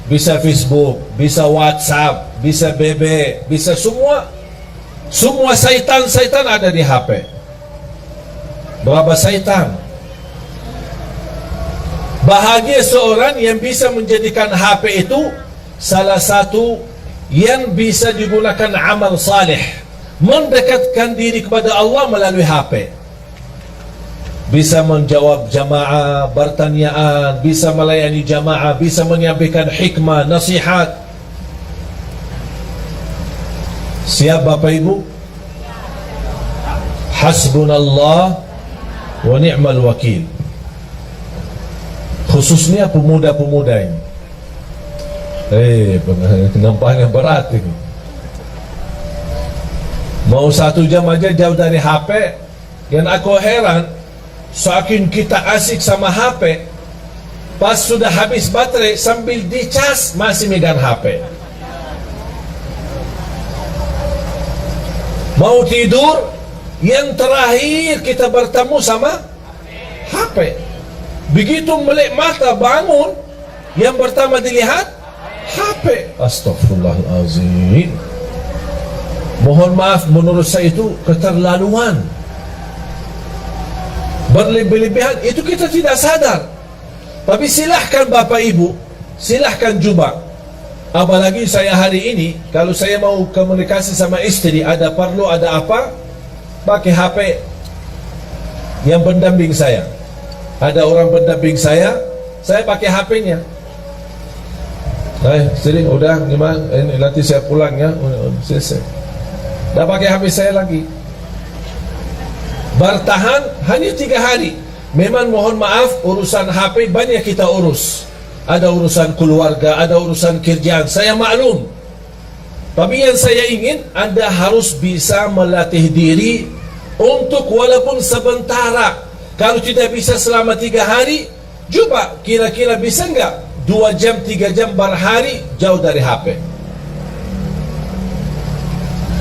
bisa Facebook, bisa WhatsApp, bisa BB, bisa semua. Semua syaitan ada di HP. Berapa syaitan? Bahagia seorang yang bisa menjadikan HP itu salah satu yang bisa digunakan amal saleh, mendekatkan diri kepada Allah melalui HP. Bisa menjawab jamaah, bertanyaan, bisa melayani jamaah, bisa menyampaikan hikmah, nasihat. Siap Bapak Ibu? Hasbunallah wa ni'mal wakil. Khususnya pemuda-pemuda ini. Nampaknya berat ini. Mau 1 jam aja jauh dari HP. Yang aku heran, saking kita asik sama HP, pas sudah habis baterai sambil dicas masih megang HP. Mau tidur, yang terakhir kita bertemu sama HP. Begitu melek mata bangun, yang pertama dilihat HP. Astaghfirullahalazim. Mohon maaf, menurut saya itu keterlaluan, berlebih-lebihan. Itu kita tidak sadar. Tapi silahkan Bapak Ibu, silahkan coba. Apalagi saya hari ini, kalau saya mau komunikasi sama istri, ada perlu, ada apa, pakai HP yang pendamping saya. Ada orang pendamping saya pakai HP-nya. Sering udah gimana? Nanti saya pulang ya. Selesai. Dah pakai HP saya lagi. Bertahan hanya 3 hari. Memang mohon maaf, urusan HP banyak kita urus. Ada urusan keluarga, ada urusan kerjaan, saya maklum. Tapi yang saya ingin, Anda harus bisa melatih diri untuk walaupun sementara. Kalau tidak bisa selama 3 hari, coba kira-kira bisa enggak 2 jam, 3 jam berhari jauh dari HP.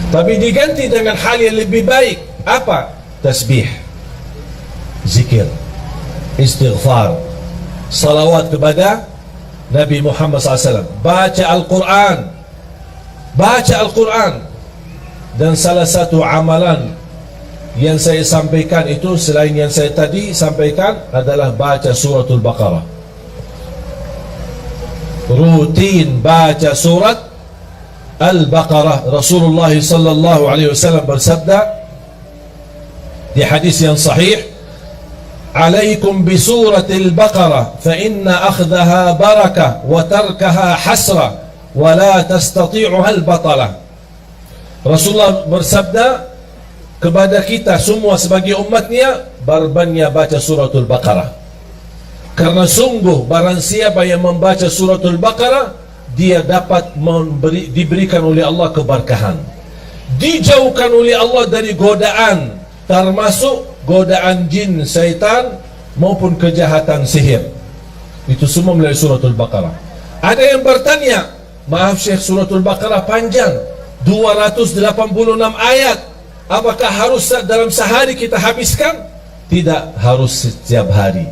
Tapi diganti dengan hal yang lebih baik. Apa? Tasbih, zikir, istighfar, salawat kepada Nabi Muhammad SAW, baca Al-Quran, baca Al-Quran. Dan salah satu amalan yang saya sampaikan itu, selain yang saya tadi sampaikan, adalah baca suratul Baqarah. Rutin baca surat Al-Baqarah. Rasulullah sallallahu alaihi wasallam bersabda di hadis yang sahih, "Alaikum bi suratil Baqarah fa inna akhdaha barakah wa tarkaha hasrah wa la tastati'uha al-batalah." Rasulullah bersabda, kepada kita semua sebagai umatnya, berbanyak baca suratul Baqarah. Karena sungguh barang siapa yang membaca suratul Baqarah, dia dapat diberikan oleh Allah keberkahan, dijauhkan oleh Allah dari godaan, termasuk godaan jin, syaitan maupun kejahatan sihir. Itu semua melalui suratul Baqarah. Ada yang bertanya, maaf Syekh, suratul Baqarah panjang, 286 ayat, apakah harus dalam sehari kita habiskan? Tidak harus setiap hari,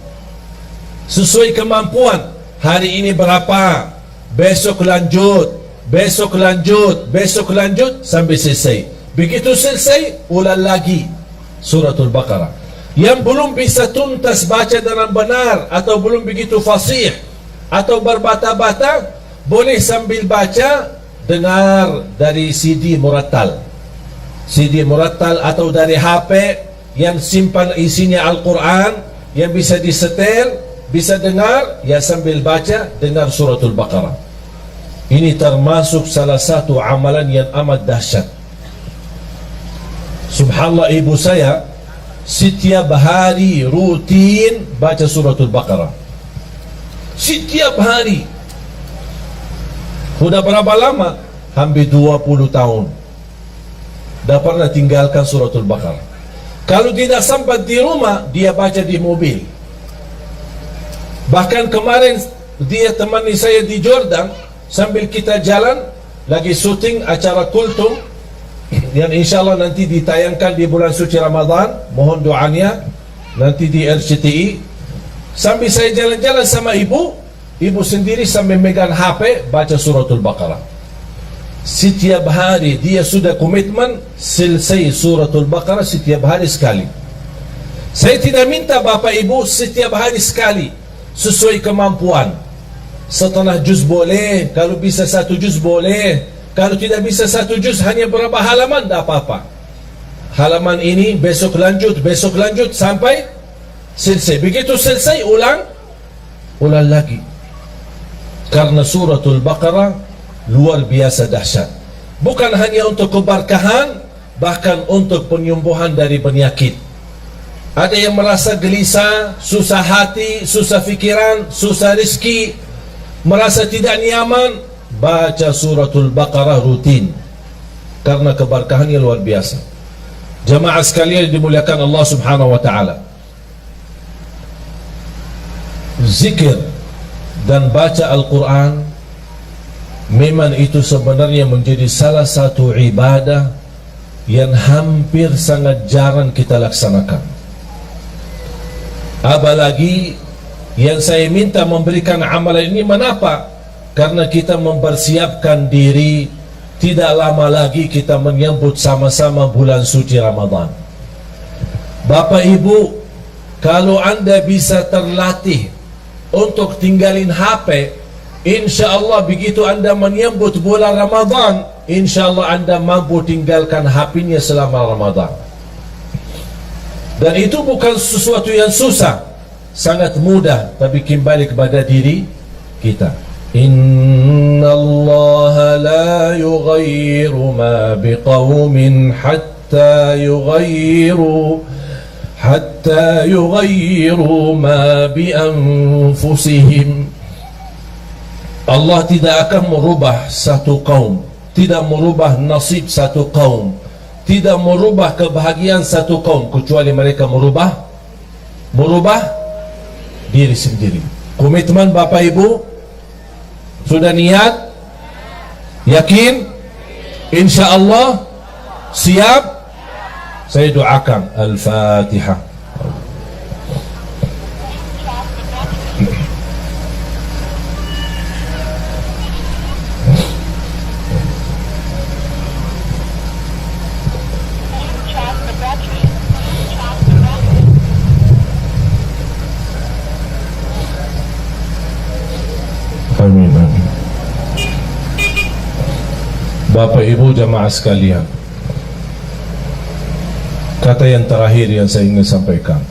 sesuai kemampuan. Hari ini berapa, besok lanjut, besok lanjut, besok lanjut sampai selesai. Begitu selesai, ulang lagi suratul Baqarah. Yang belum bisa tuntas baca dengan benar, atau belum begitu fasih, atau berbata-bata, boleh sambil baca dengar dari CD murattal, CD murattal, atau dari HP yang simpan isinya Al-Quran, yang bisa disetel, bisa dengar, ya sambil baca dengar suratul Baqarah. Ini termasuk salah satu amalan yang amat dahsyat. Subhanallah, ibu saya setiap hari rutin baca suratul Baqarah. Setiap hari. Sudah berapa lama? Hampir 20 tahun. Dah pernah tinggalkan suratul Baqarah. Kalau tidak sempat di rumah, dia baca di mobil. Bahkan kemarin dia temani saya di Jordan, sambil kita jalan lagi syuting acara Kultum yang insyaAllah nanti ditayangkan di bulan suci Ramadan. Mohon doanya nanti di RCTI. Sambil saya jalan-jalan sama ibu sendiri sambil megang HP baca suratul Baqarah. Setiap hari dia sudah komitmen selesai suratul Baqarah setiap hari sekali. Saya tidak minta bapak ibu setiap hari sekali, sesuai kemampuan. Setengah juz boleh, kalau bisa 1 juz boleh, kalau tidak bisa 1 juz hanya berapa halaman, tak apa-apa. Halaman ini besok lanjut sampai selesai. Begitu selesai ulang lagi. Karena suratul Baqarah luar biasa dahsyat. Bukan hanya untuk keberkahan, bahkan untuk penyembuhan dari penyakit. Ada yang merasa gelisah, susah hati, susah fikiran, susah rezeki, merasa tidak nyaman, baca suratul Baqarah rutin, karena keberkahannya luar biasa. Jamaah sekalian dimuliakan Allah Subhanahu wa taala, zikir dan baca Al-Quran memang itu sebenarnya menjadi salah satu ibadah yang hampir sangat jarang kita laksanakan. Apalagi yang saya minta memberikan amalan ini, mengapa? Karena kita mempersiapkan diri, tidak lama lagi kita menyambut sama-sama bulan suci Ramadan. Bapak Ibu, kalau anda bisa terlatih untuk tinggalin HP, insya Allah begitu anda menyambut bulan Ramadan, insya Allah anda mampu tinggalkan HP-nya selama Ramadan. Dan itu bukan sesuatu yang susah, sangat mudah, tapi kembali kepada diri kita. Inna Allah la yughayyiru ma biqawmin hatta yughayyiru ma bi anfusihim. Allah tidak akan merubah satu kaum, tidak merubah nasib satu kaum, tidak merubah kebahagiaan satu kaum, kecuali mereka merubah diri sendiri. Komitmen Bapak Ibu sudah niat, yakin, insya Allah siap. Saya doakan. Al-Fatihah. Amin. Bapak Ibu jamaah sekalian, kata yang terakhir yang saya ingin sampaikan,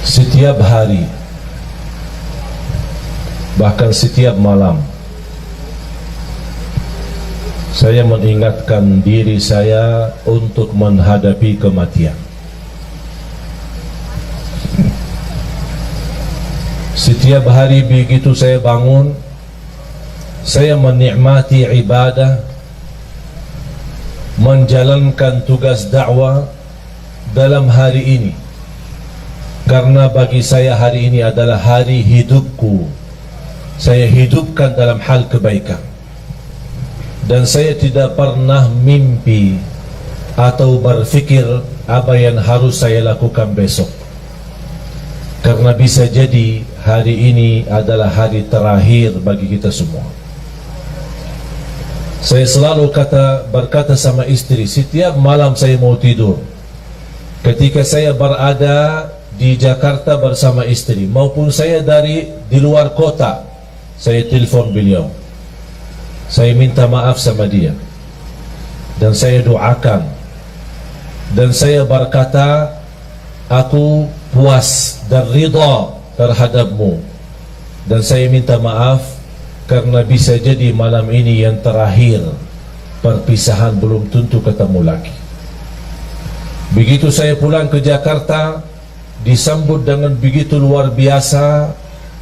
setiap hari, bahkan setiap malam, Saya mengingatkan diri saya untuk menghadapi kematian. Setiap hari begitu saya bangun, saya menikmati ibadah, menjalankan tugas dakwah dalam hari ini. Karena bagi saya hari ini adalah hari hidupku. Saya hidupkan dalam hal kebaikan. Dan saya tidak pernah mimpi atau berfikir apa yang harus saya lakukan besok. Karena bisa jadi hari ini adalah hari terakhir bagi kita semua. Saya selalu berkata sama istri setiap malam saya mau tidur, ketika saya berada di Jakarta bersama istri maupun saya di luar kota, saya telepon beliau, saya minta maaf sama dia, dan saya doakan, dan saya berkata aku puas dan ridha terhadapmu, dan saya minta maaf karena bisa jadi malam ini yang terakhir, perpisahan belum tentu ketemu lagi. Begitu saya pulang ke Jakarta, disambut dengan begitu luar biasa,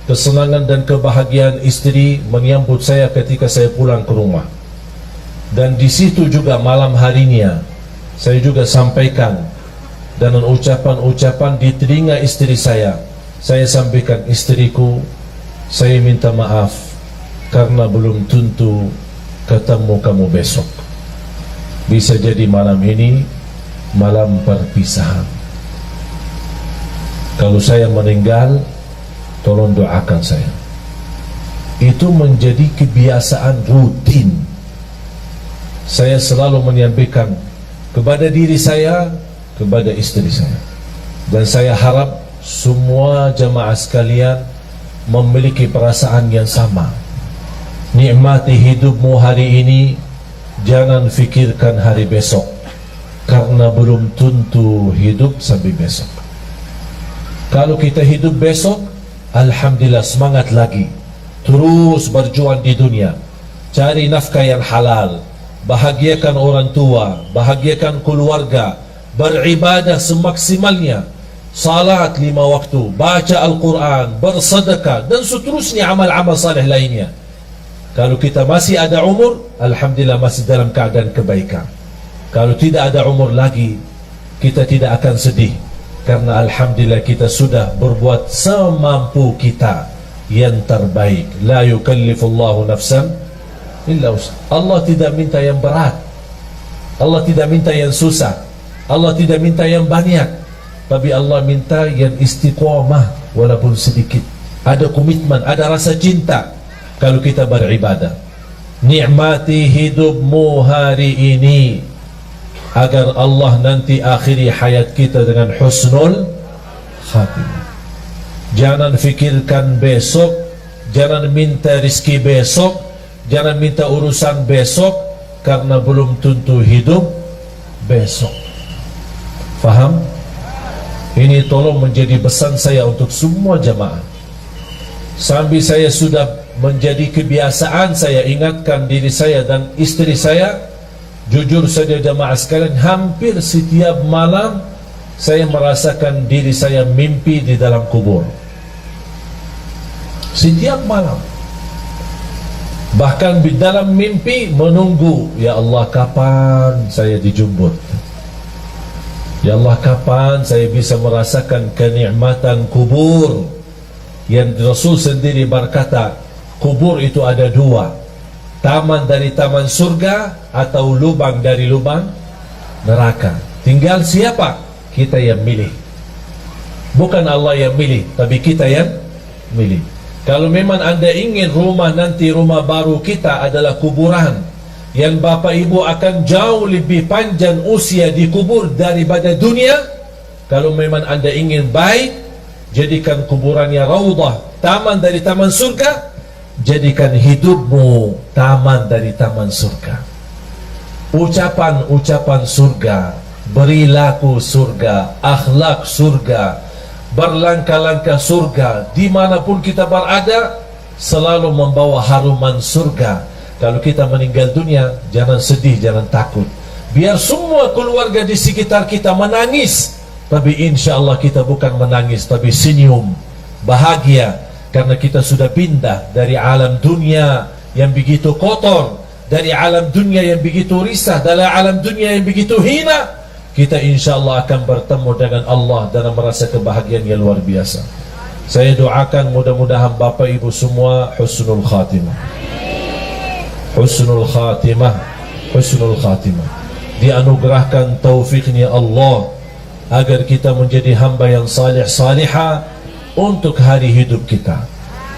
kesenangan dan kebahagiaan istri menyambut saya ketika saya pulang ke rumah. Dan di situ juga malam harinya saya juga sampaikan dengan ucapan-ucapan di telinga istri saya sampaikan, istriku, saya minta maaf karena belum tentu ketemu kamu besok. Bisa jadi malam ini malam perpisahan. Kalau saya meninggal, tolong doakan saya. Itu menjadi kebiasaan rutin. Saya selalu menyampaikan kepada diri saya, kepada istri saya. Dan saya harap semua jamaah sekalian memiliki perasaan yang sama. Nikmati hidupmu hari ini, jangan fikirkan hari besok, karena belum tentu hidup sampai besok. Kalau kita hidup besok, alhamdulillah, semangat lagi, terus berjuang di dunia, cari nafkah yang halal, bahagiakan orang tua, bahagiakan keluarga, beribadah semaksimalnya, salat 5 waktu, baca Al-Quran, bersedekah, dan seterusnya amal-amal saleh lainnya. Kalau kita masih ada umur, alhamdulillah masih dalam keadaan kebaikan. Kalau tidak ada umur lagi, kita tidak akan sedih, karena alhamdulillah kita sudah berbuat semampu kita yang terbaik. La yukallifullahu nafsan illa wus'aha. Allah tidak minta yang berat, Allah tidak minta yang susah, Allah tidak minta yang banyak, tapi Allah minta yang istiqamah walaupun sedikit. Ada komitmen, ada rasa cinta kalau kita beribadah. Nikmati hidupmu hari ini agar Allah nanti akhiri hayat kita dengan husnul khatimah. Jangan fikirkan besok, jangan minta rizki besok, jangan minta urusan besok, karena belum tentu hidup besok. Faham? Ini tolong menjadi pesan saya untuk semua jamaah. Sambil saya sudah menjadi kebiasaan, saya ingatkan diri saya dan istri saya. Jujur saja jamaah sekalian, hampir setiap malam saya merasakan diri saya mimpi di dalam kubur. Setiap malam. Bahkan di dalam mimpi menunggu, ya Allah kapan saya dijemput, ya Allah kapan saya bisa merasakan kenikmatan kubur. Yang Rasul sendiri berkata, kubur itu ada 2, taman dari taman surga atau lubang dari lubang neraka. Tinggal siapa? Kita yang milih. Bukan Allah yang milih, tapi kita yang milih. Kalau memang anda ingin rumah nanti, rumah baru kita adalah kuburan, yang bapak ibu akan jauh lebih panjang usia di kubur daripada dunia. Kalau memang anda ingin baik, jadikan kuburannya raudhah, taman dari taman surga. Jadikan hidupmu taman dari taman surga. Ucapan-ucapan surga, perilaku surga, akhlak surga, berlangkah-langkah surga, dimanapun kita berada selalu membawa haruman surga. Kalau kita meninggal dunia, jangan sedih, jangan takut. Biar semua keluarga di sekitar kita menangis, tapi insya Allah kita bukan menangis, tapi senyum, bahagia, karena kita sudah pindah dari alam dunia yang begitu kotor, dari alam dunia yang begitu risah, dari alam dunia yang begitu hina. Kita insya Allah akan bertemu dengan Allah dan merasa kebahagiaan yang luar biasa. Saya doakan mudah-mudahan Bapak Ibu semua husnul khatimah, husnul khatimah, husnul khatimah. Dianugerahkan taufiknya Allah agar kita menjadi hamba yang salih salihah untuk hari hidup kita,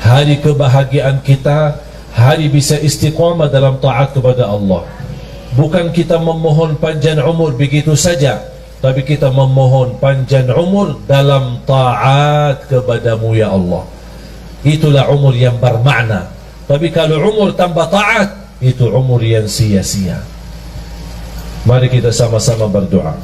hari kebahagiaan kita, hari bisa istiqamah dalam taat kepada Allah. Bukan kita memohon panjang umur begitu saja, tapi kita memohon panjang umur dalam taat kepadamu ya Allah. Itulah umur yang bermakna. Tapi kalau umur tanpa taat, itu umur yang sia-sia. Mari kita sama-sama berdoa.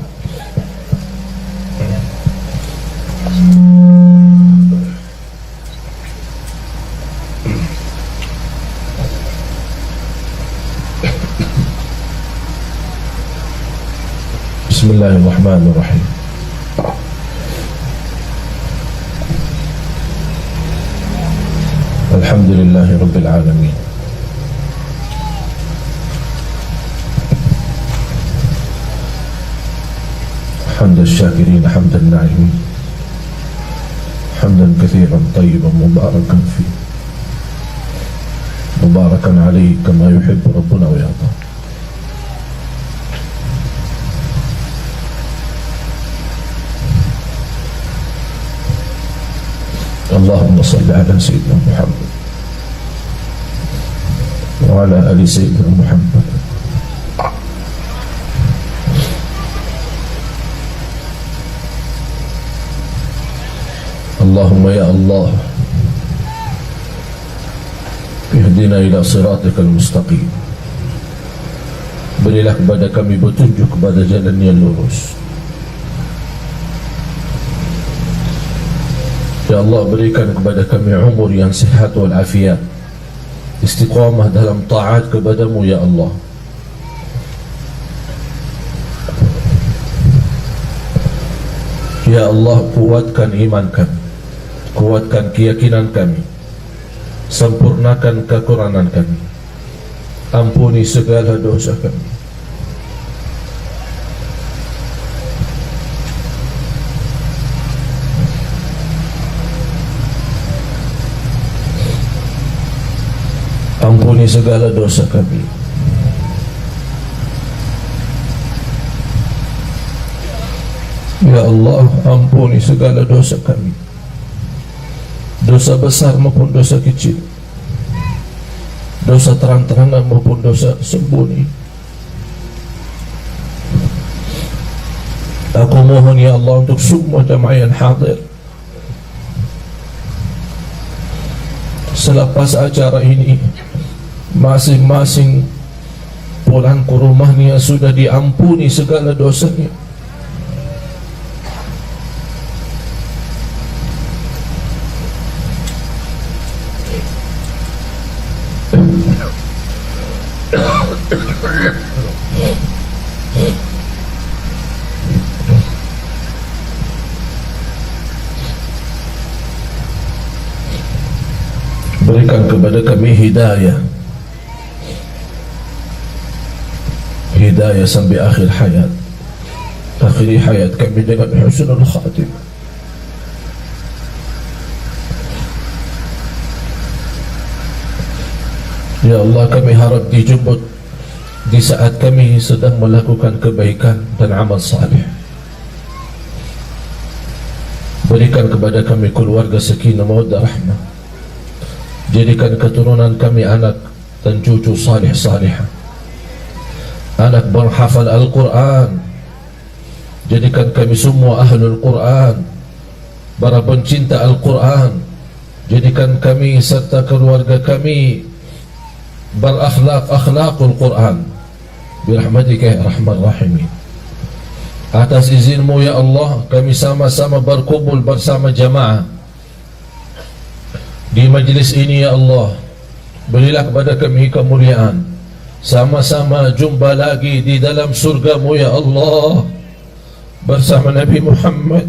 Bismillahirrahmanirrahim. Alhamdulillahi Rabbil Alamin. حمد الشاكرين حمد الناعمين حمدا كثيرا طيبا مباركا فيه مباركا عليه كما يحب ربنا ويرضى. اللهم صل على سيدنا محمد وعلى آل سيدنا محمد. اللهم يا الله اهدنا إلى صراطك المستقيم. Berilah kepada kami petunjuk kepada jalan yang lurus. Ya Allah, berikan kepada kami umur yang sihat wal afiat, istiqamah dalam taat kepadamu ya Allah. Ya Allah, kuatkan iman kami, kuatkan keyakinan kami, sempurnakan kekurangan kami, ampuni segala dosa kami. Ampuni segala dosa kami. Ya Allah, ampuni segala dosa kami, dosa besar maupun dosa kecil, dosa terang-terangan maupun dosa sembunyi. Aku mohon ya Allah untuk semua jamaah yang hadir, selepas acara ini masing-masing pulang ke rumahnya sudah diampuni segala dosanya. Berikan kepada kami hidayah, hidayah sampai akhir hayat, akhiri hayat kami dengan husnul khatimah. Ya Allah, kami harap dijemput di saat kami sedang melakukan kebaikan dan amal saleh. Berikan kepada kami keluarga sakinah mawaddah rahmah. Jadikan keturunan kami anak dan cucu salih salihah, anak berhafal Al-Quran. Jadikan kami semua ahlul Quran, para pencinta Al-Quran. Jadikan kami serta keluarga kami berakhlak akhlakul Quran birahmatika ya arhamar rahimin. Atas izinmu ya Allah, kami sama-sama berkumpul bersama jamaah di majlis ini ya Allah, berilah kepada kami kemuliaan. Sama-sama jumpa lagi di dalam surga-Mu ya Allah bersama Nabi Muhammad.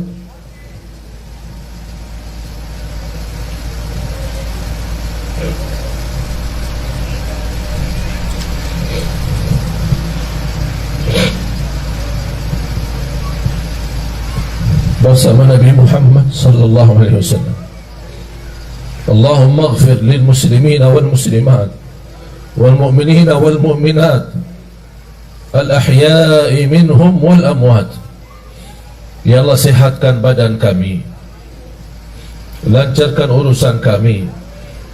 Bersama Nabi Muhammad sallallahu alaihi wasallam. Allahumma ighfir lil muslimin wal muslimat wal mu'minin wal mu'minat al ahya'i minhum wal amwat. Ya Allah, sihatkan badan kami, lancarkan urusan kami,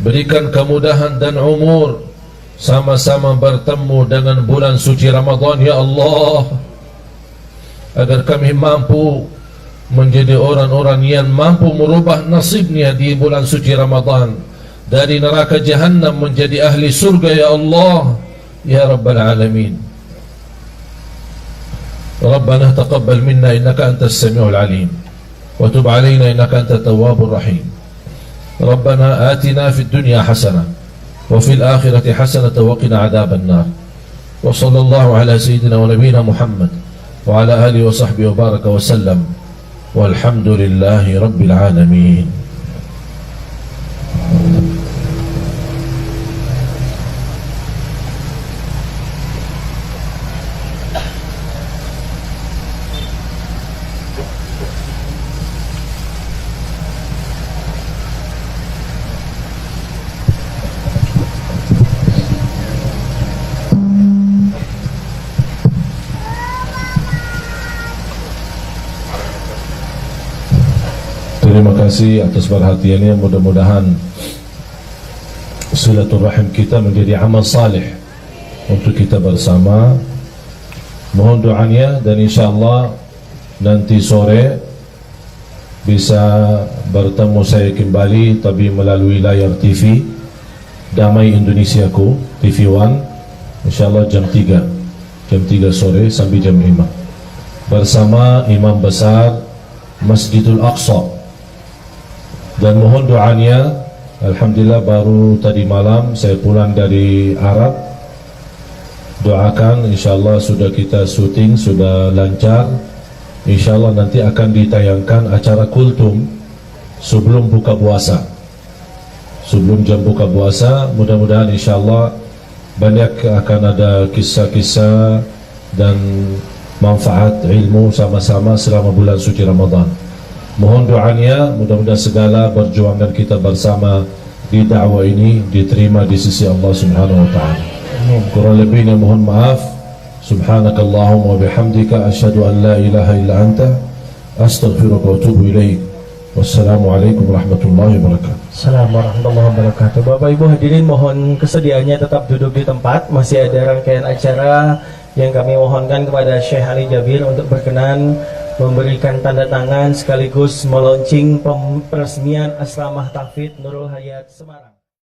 berikan kemudahan dan umur, sama-sama bertemu dengan bulan suci Ramadan ya Allah, agar kami mampu menjadi orang-orang yang mampu merubah nasibnya di bulan suci Ramadan, dari neraka jahannam menjadi ahli surga ya Allah ya Rabbal Alamin. Rabbana taqabbal minna innaka antas sami'ul alim wa tub alaina innaka antat tawwabur rahim. Rabbana atina fid dunya hasanah wa fil akhirati hasanah wa qina adzaban nar. Wa sallallahu ala sayyidina wa nabiyyina Muhammad wa ala alihi wa sahbihi wa baraka wa sallam. Walhamdulillahi Rabbil Alamin. Terima kasih atas perhatiannya. Mudah-mudahan silaturahim kita menjadi amal salih untuk kita bersama. Mohon doanya, dan insyaAllah nanti sore bisa bertemu saya kembali, tapi melalui layar TV Damai Indonesiaku, TV One, insyaAllah jam 3 sore sampai jam 5 bersama Imam Besar Masjidul Aqsa. Dan mohon doanya, alhamdulillah baru tadi malam saya pulang dari Arab. Doakan insyaAllah sudah kita syuting, sudah lancar. InsyaAllah nanti akan ditayangkan acara kultum sebelum buka puasa, sebelum jam buka puasa. Mudah-mudahan insyaAllah banyak akan ada kisah-kisah dan manfaat ilmu sama-sama selama bulan suci Ramadan. Mohon doanya, mudah-mudahan segala perjuangan kita bersama di dakwah ini diterima di sisi Allah Subhanahu wa taala. Kurang lebihnya mohon maaf. Subhanakallahumma wa bihamdika asyhadu an la ilaha illa anta astaghfiruka wa atubu ilaik. Wassalamualaikum warahmatullahi wabarakatuh. Assalamualaikum warahmatullahi wabarakatuh. Bapak Ibu hadirin, mohon kesediaannya tetap duduk di tempat. Masih ada rangkaian acara yang kami mohonkan kepada Syekh Ali Jabir untuk berkenan memberikan tanda tangan sekaligus meluncing peresmian Asramah Tahfidz Nurul Hayat Semarang.